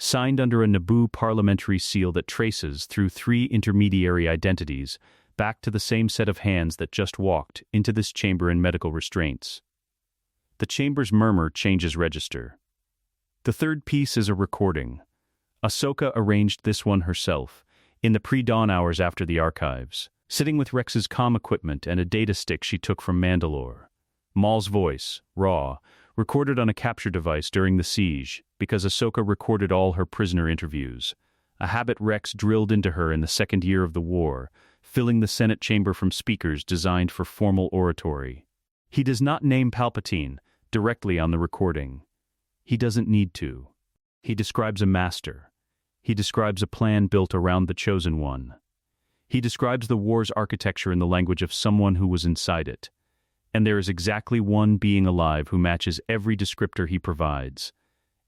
Signed under a Naboo parliamentary seal that traces, through 3 intermediary identities, back to the same set of hands that just walked into this chamber in medical restraints. The chamber's murmur changes register. The third piece is a recording. Ahsoka arranged this one herself, in the pre-dawn hours after the archives, sitting with Rex's comm equipment and a data stick she took from Mandalore. Maul's voice, raw, recorded on a capture device during the siege, because Ahsoka recorded all her prisoner interviews, a habit Rex drilled into her in the second year of the war, filling the Senate chamber from speakers designed for formal oratory. He does not name Palpatine directly on the recording. He doesn't need to. He describes a master. He describes a plan built around the Chosen One. He describes the war's architecture in the language of someone who was inside it. And there is exactly one being alive who matches every descriptor he provides.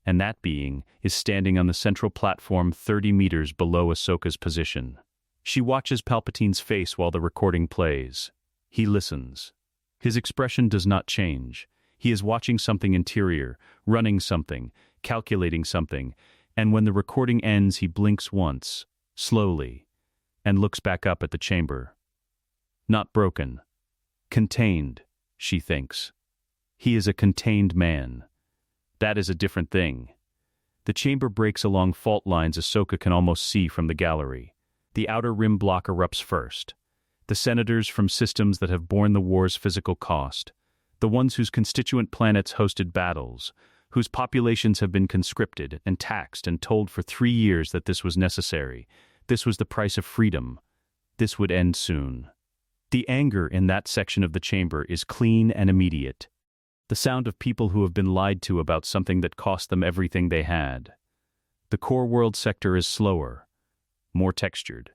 And that being is standing on the central platform 30 meters below Ahsoka's position. She watches Palpatine's face while the recording plays. He listens. His expression does not change. He is watching something interior, running something, calculating something, and when the recording ends he blinks once, slowly, and looks back up at the chamber. Not broken. Contained, she thinks. He is a contained man. That is a different thing. The chamber breaks along fault lines Ahsoka can almost see from the gallery. The outer rim block erupts first. The senators from systems that have borne the war's physical cost, the ones whose constituent planets hosted battles, whose populations have been conscripted and taxed and told for 3 years that this was necessary, this was the price of freedom, this would end soon. The anger in that section of the chamber is clean and immediate. The sound of people who have been lied to about something that cost them everything they had. The core world sector is slower, more textured.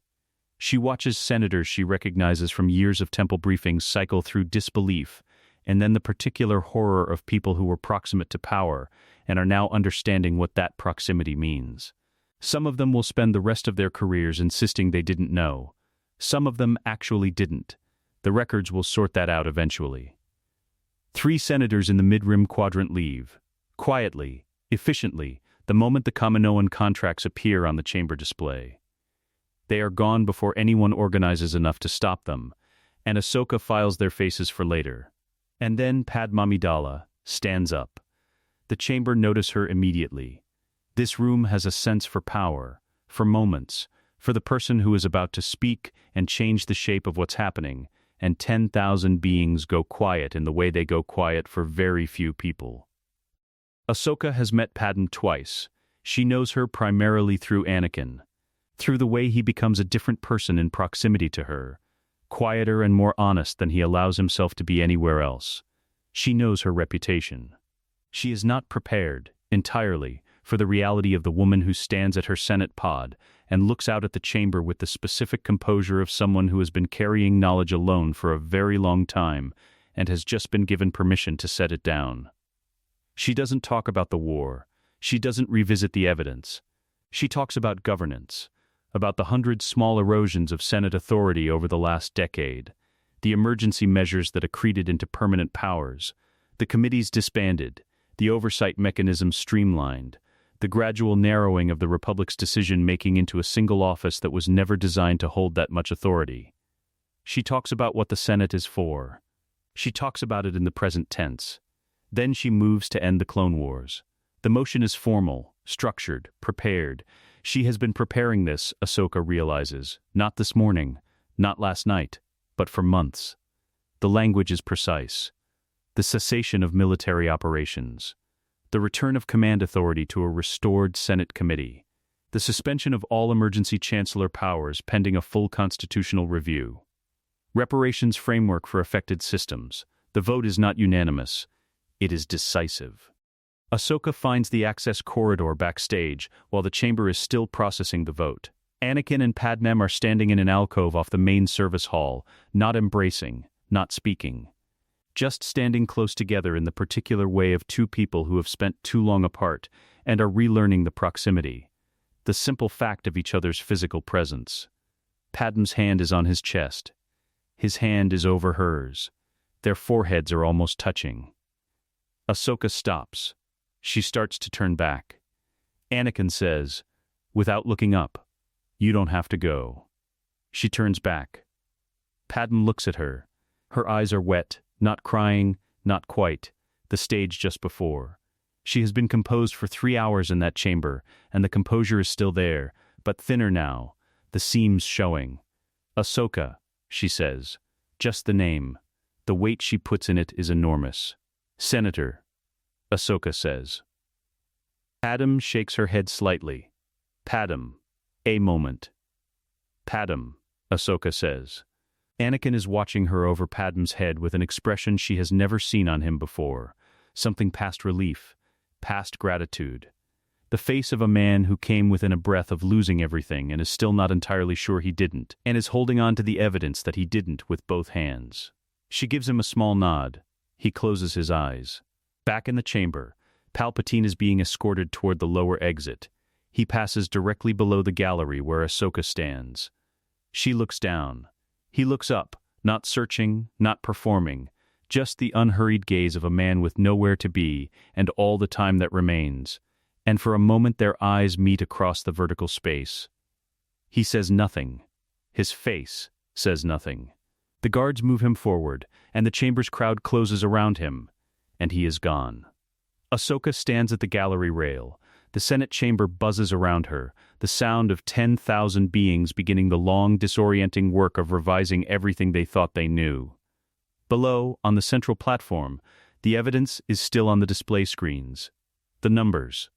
She watches senators she recognizes from years of temple briefings cycle through disbelief, and then the particular horror of people who were proximate to power and are now understanding what that proximity means. Some of them will spend the rest of their careers insisting they didn't know. Some of them actually didn't. The records will sort that out eventually. 3 senators in the mid-rim quadrant leave, quietly, efficiently, the moment the Kaminoan contracts appear on the chamber display. They are gone before anyone organizes enough to stop them, and Ahsoka files their faces for later. And then Padme Amidala stands up. The chamber notice her immediately. This room has a sense for power, for moments, for the person who is about to speak and change the shape of what's happening, and 10,000 beings go quiet in the way they go quiet for very few people. Ahsoka has met Padme twice. She knows her primarily through Anakin, through the way he becomes a different person in proximity to her, quieter and more honest than he allows himself to be anywhere else. She knows her reputation. She is not prepared, entirely, for the reality of the woman who stands at her Senate pod and looks out at the chamber with the specific composure of someone who has been carrying knowledge alone for a very long time and has just been given permission to set it down. She doesn't talk about the war. She doesn't revisit the evidence. She talks about governance, about the 100 small erosions of Senate authority over the last decade, the emergency measures that accreted into permanent powers, the committees disbanded, the oversight mechanisms streamlined, the gradual narrowing of the Republic's decision-making into a single office that was never designed to hold that much authority. She talks about what the Senate is for. She talks about it in the present tense. Then she moves to end the Clone Wars. The motion is formal, structured, prepared. She has been preparing this, Ahsoka realizes, not this morning, not last night, but for months. The language is precise. the cessation of military operations, the return of command authority to a restored Senate committee, the suspension of all emergency chancellor powers pending a full constitutional review. Reparations framework for affected systems. The vote is not unanimous. It is decisive. Ahsoka finds the access corridor backstage while the chamber is still processing the vote. Anakin and Padmé are standing in an alcove off the main service hall, not embracing, not speaking. Just standing close together in the particular way of two people who have spent too long apart and are relearning the proximity, the simple fact of each other's physical presence. Padmé's hand is on his chest. His hand is over hers. Their foreheads are almost touching. Ahsoka stops. She starts to turn back. Anakin says, without looking up, "You don't have to go." She turns back. Padmé looks at her. Her eyes are wet, not crying, not quite, the stage just before. She has been composed for 3 hours in that chamber, and the composure is still there, but thinner now, the seams showing. "Ahsoka," she says. Just the name. The weight she puts in it is enormous. "Senator," Ahsoka says. Padmé shakes her head slightly. "Padmé." A moment. "Padmé," Ahsoka says. Anakin is watching her over Padmé's head with an expression she has never seen on him before, something past relief, past gratitude. The face of a man who came within a breath of losing everything and is still not entirely sure he didn't, and is holding on to the evidence that he didn't with both hands. She gives him a small nod. He closes his eyes. Back in the chamber, Palpatine is being escorted toward the lower exit. He passes directly below the gallery where Ahsoka stands. She looks down. He looks up, not searching, not performing, just the unhurried gaze of a man with nowhere to be and all the time that remains. And for a moment their eyes meet across the vertical space. He says nothing. His face says nothing. The guards move him forward, and the chamber's crowd closes around him, and he is gone. Ahsoka stands at the gallery rail. The Senate chamber buzzes around her, the sound of 10,000 beings beginning the long, disorienting work of revising everything they thought they knew. Below, on the central platform, the evidence is still on the display screens. The numbers.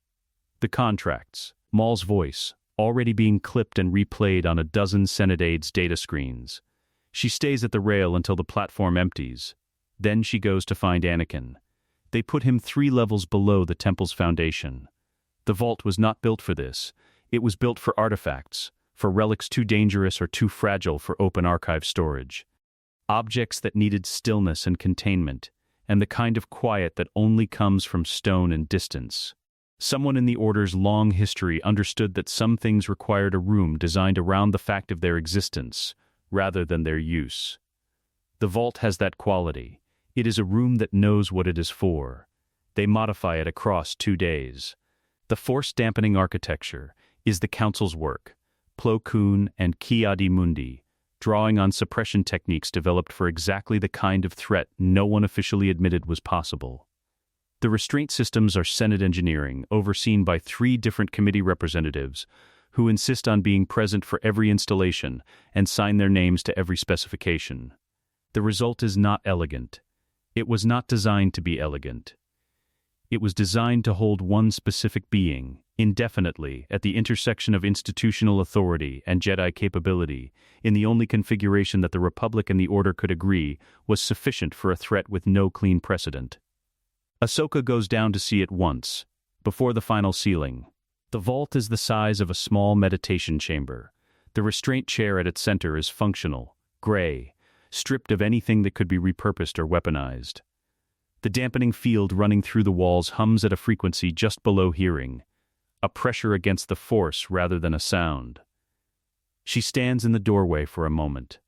The contracts. Maul's voice, already being clipped and replayed on a dozen Senate aides' data screens. She stays at the rail until the platform empties. Then she goes to find Anakin. They put him 3 levels below the temple's foundation. The vault was not built for this. It was built for artifacts, for relics too dangerous or too fragile for open archive storage. Objects that needed stillness and containment, and the kind of quiet that only comes from stone and distance. Someone in the Order's long history understood that some things required a room designed around the fact of their existence, rather than their use. The vault has that quality. It is a room that knows what it is for. They modify it across 2 days. The force-dampening architecture is the Council's work, Plo Koon and Ki-Adi-Mundi, drawing on suppression techniques developed for exactly the kind of threat no one officially admitted was possible. The restraint systems are Senate engineering, overseen by 3 different committee representatives, who insist on being present for every installation and sign their names to every specification. The result is not elegant. It was not designed to be elegant. It was designed to hold one specific being, indefinitely, at the intersection of institutional authority and Jedi capability, in the only configuration that the Republic and the Order could agree was sufficient for a threat with no clean precedent. Ahsoka goes down to see it once, before the final sealing. The vault is the size of a small meditation chamber. The restraint chair at its center is functional, gray, stripped of anything that could be repurposed or weaponized. The dampening field running through the walls hums at a frequency just below hearing, a pressure against the force rather than a sound. She stands in the doorway for a moment.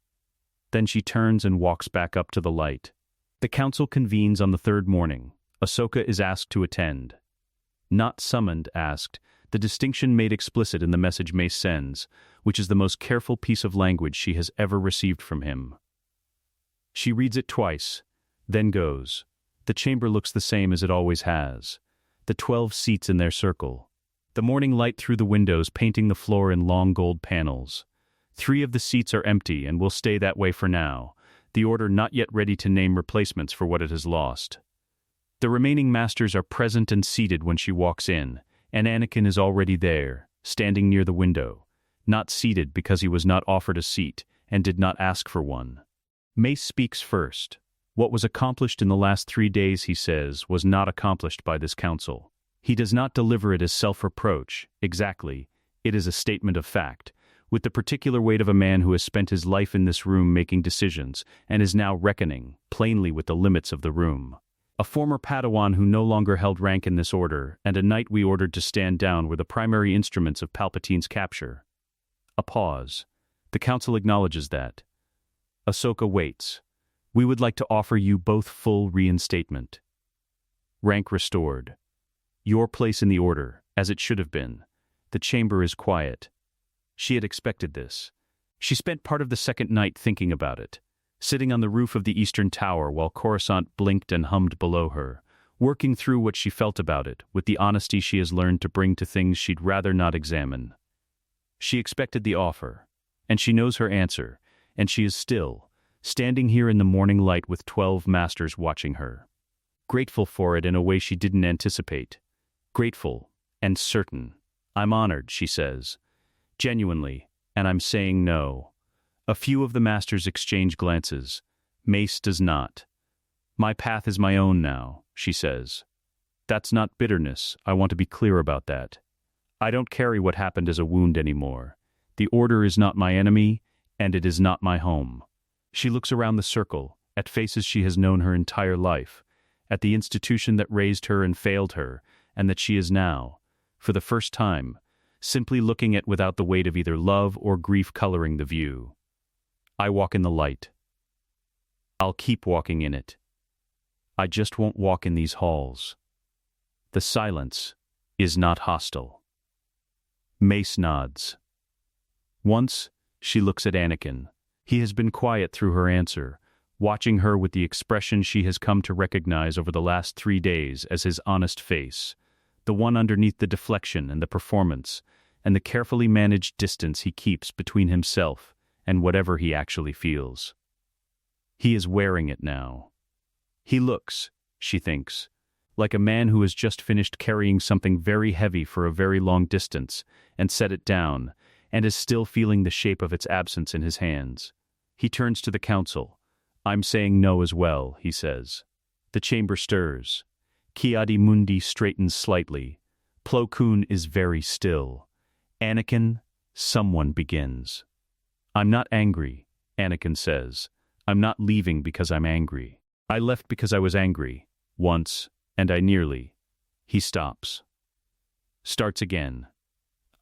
Then she turns and walks back up to the light. The council convenes on the 3rd morning. Ahsoka is asked to attend. Not summoned, asked, the distinction made explicit in the message Mace sends, which is the most careful piece of language she has ever received from him. She reads it twice, then goes. The chamber looks the same as it always has. The 12 seats in their circle. The morning light through the windows painting the floor in long gold panels. 3 of the seats are empty and will stay that way for now. the Order not yet ready to name replacements for what it has lost. The remaining masters are present and seated when she walks in, and Anakin is already there, standing near the window, not seated because he was not offered a seat and did not ask for one. Mace speaks first. What was accomplished in the last 3 days, he says, was not accomplished by this council. He does not deliver it as self-reproach, exactly. It is a statement of fact, with the particular weight of a man who has spent his life in this room making decisions and is now reckoning, plainly, with the limits of the room. A former Padawan who no longer held rank in this order, and a knight we ordered to stand down were the primary instruments of Palpatine's capture. A pause. The council acknowledges that. Ahsoka waits. We would like to offer you both full reinstatement. Rank restored. Your place in the order, as it should have been. The chamber is quiet. She had expected this. She spent part of the second night thinking about it, sitting on the roof of the eastern tower while Coruscant blinked and hummed below her, working through what she felt about it with the honesty she has learned to bring to things she'd rather not examine. She expected the offer, and she knows her answer, and she is still, standing here in the morning light with 12 masters watching her. Grateful for it in a way she didn't anticipate. Grateful and certain. I'm honored, she says. Genuinely, and I'm saying no. A few of the masters exchange glances. Mace does not. My path is my own now, she says. That's not bitterness, I want to be clear about that. I don't carry what happened as a wound anymore. The Order is not my enemy, and it is not my home. She looks around the circle, at faces she has known her entire life, at the institution that raised her and failed her, and that she is now, for the first time, simply looking at without the weight of either love or grief coloring the view. I walk in the light. I'll keep walking in it. I just won't walk in these halls. The silence is not hostile. Mace nods. Once, she looks at Anakin. He has been quiet through her answer, watching her with the expression she has come to recognize over the last 3 days as his honest face, the one underneath the deflection and the performance, and the carefully managed distance he keeps between himself and whatever he actually feels. He is wearing it now. He looks, she thinks, like a man who has just finished carrying something very heavy for a very long distance and set it down, and is still feeling the shape of its absence in his hands. He turns to the council. I'm saying no as well, he says. The chamber stirs. Ki-Adi-Mundi straightens slightly. Plo Koon is very still. Anakin, someone begins. I'm not angry, Anakin says. I'm not leaving because I'm angry. I left because I was angry, once, and I nearly. He stops. Starts again.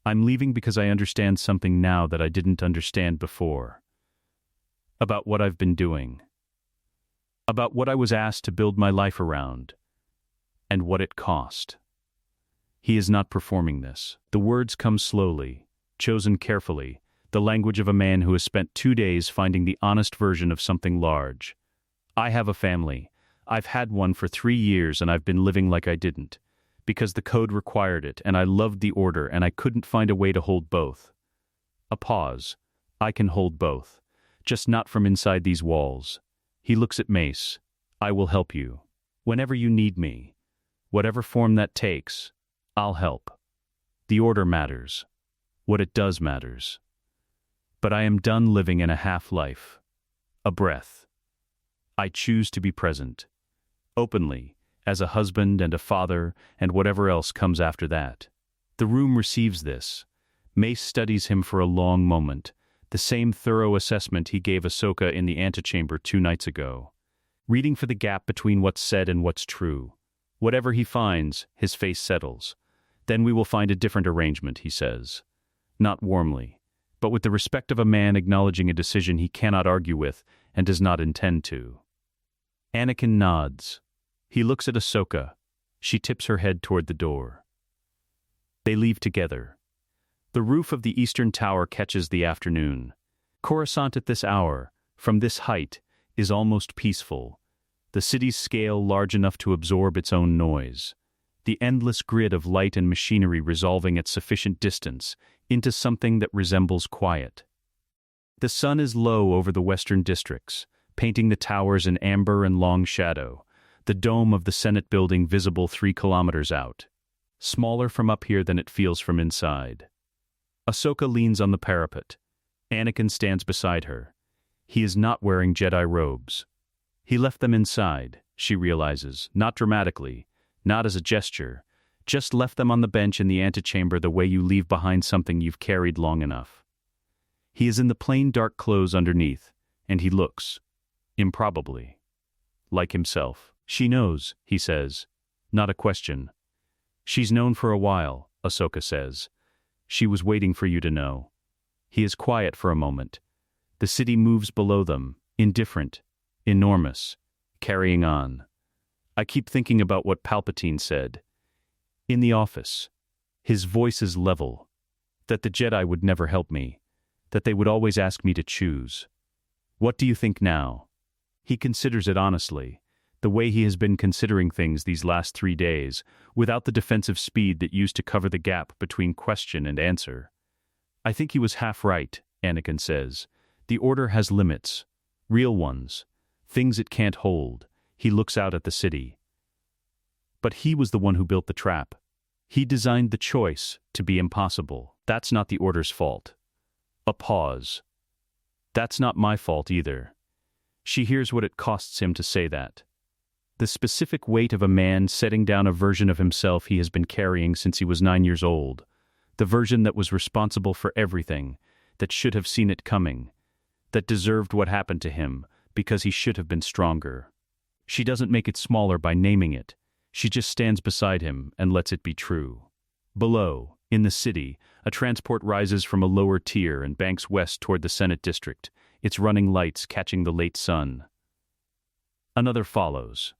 I'm leaving because I understand something now that I didn't understand before. About what I've been doing. About what I was asked to build my life around. And what it cost. He is not performing this. The words come slowly, chosen carefully, the language of a man who has spent 2 days finding the honest version of something large. I have a family. I've had one for 3 years and I've been living like I didn't, because the code required it and I loved the Order and I couldn't find a way to hold both. A pause. I can hold both, just not from inside these walls. He looks at Mace. I will help you. Whenever you need me. Whatever form that takes, I'll help. The Order matters. What it does matters. But I am done living in a half-life. A breath. I choose to be present. Openly, as a husband and a father and whatever else comes after that. The room receives this. Mace studies him for a long moment, the same thorough assessment he gave Ahsoka in the antechamber 2 nights ago. Reading for the gap between what's said and what's true. Whatever he finds, his face settles. Then we will find a different arrangement, he says. Not warmly, but with the respect of a man acknowledging a decision he cannot argue with and does not intend to. Anakin nods. He looks at Ahsoka. She tips her head toward the door. They leave together. The roof of the eastern tower catches the afternoon. Coruscant at this hour, from this height, is almost peaceful. The city's scale large enough to absorb its own noise. The endless grid of light and machinery resolving at sufficient distance into something that resembles quiet. The sun is low over the western districts, painting the towers in amber and long shadow, the dome of the Senate building visible 3 kilometers out. Smaller from up here than it feels from inside. Ahsoka leans on the parapet. Anakin stands beside her. He is not wearing Jedi robes. He left them inside, she realizes, not dramatically, not as a gesture, just left them on the bench in the antechamber the way you leave behind something you've carried long enough. He is in the plain dark clothes underneath, and he looks, improbably, like himself. She knows, he says, not a question. She's known for a while, Ahsoka says. She was waiting for you to know. He is quiet for a moment. The city moves below them, indifferent, enormous, carrying on. I keep thinking about what Palpatine said. In the office. His voice is level. That the Jedi would never help me. That they would always ask me to choose. What do you think now? He considers it honestly. The way he has been considering things these last 3 days, without the defensive speed that used to cover the gap between question and answer. I think he was half right, Anakin says. The Order has limits. Real ones. Things it can't hold. He looks out at the city. But he was the one who built the trap. He designed the choice to be impossible. That's not the Order's fault. A pause. That's not my fault either. She hears what it costs him to say that. The specific weight of a man setting down a version of himself he has been carrying since he was 9 years old. The version that was responsible for everything, that should have seen it coming, that deserved what happened to him because he should have been stronger. She doesn't make it smaller by naming it. She just stands beside him and lets it be true. Below, in the city, a transport rises from a lower tier and banks west toward the Senate district, its running lights catching the late sun. Another follows.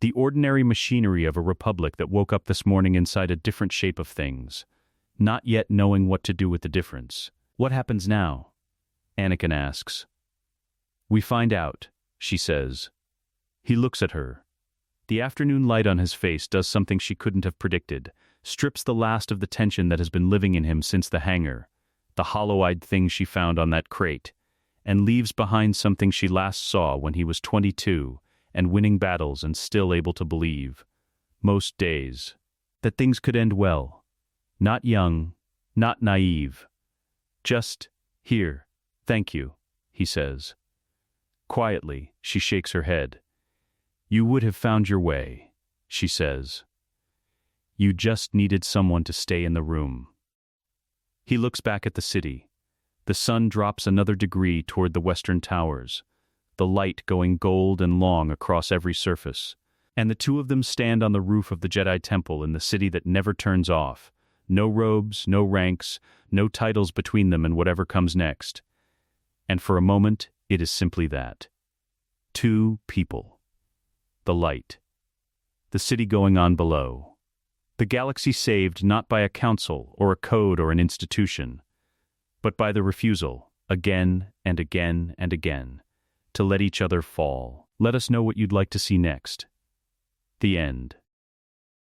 The ordinary machinery of a republic that woke up this morning inside a different shape of things, not yet knowing what to do with the difference. What happens now? Anakin asks. We find out, she says. He looks at her. The afternoon light on his face does something she couldn't have predicted, strips the last of the tension that has been living in him since the hangar, the hollow-eyed thing she found on that crate, and leaves behind something she last saw when he was 22, and winning battles and still able to believe, most days, that things could end well. Not young, not naive. Just, here, thank you, he says. Quietly, she shakes her head. You would have found your way, she says. You just needed someone to stay in the room. He looks back at the city. The sun drops another degree toward the western towers, the light going gold and long across every surface, and the two of them stand on the roof of the Jedi Temple in the city that never turns off. No robes, no ranks, no titles between them and whatever comes next. And for a moment, it is simply that. 2 people. The light. The city going on below. The galaxy saved not by a council or a code or an institution, but by the refusal, again and again and again, to let each other fall. Let us know what you'd like to see next. The end.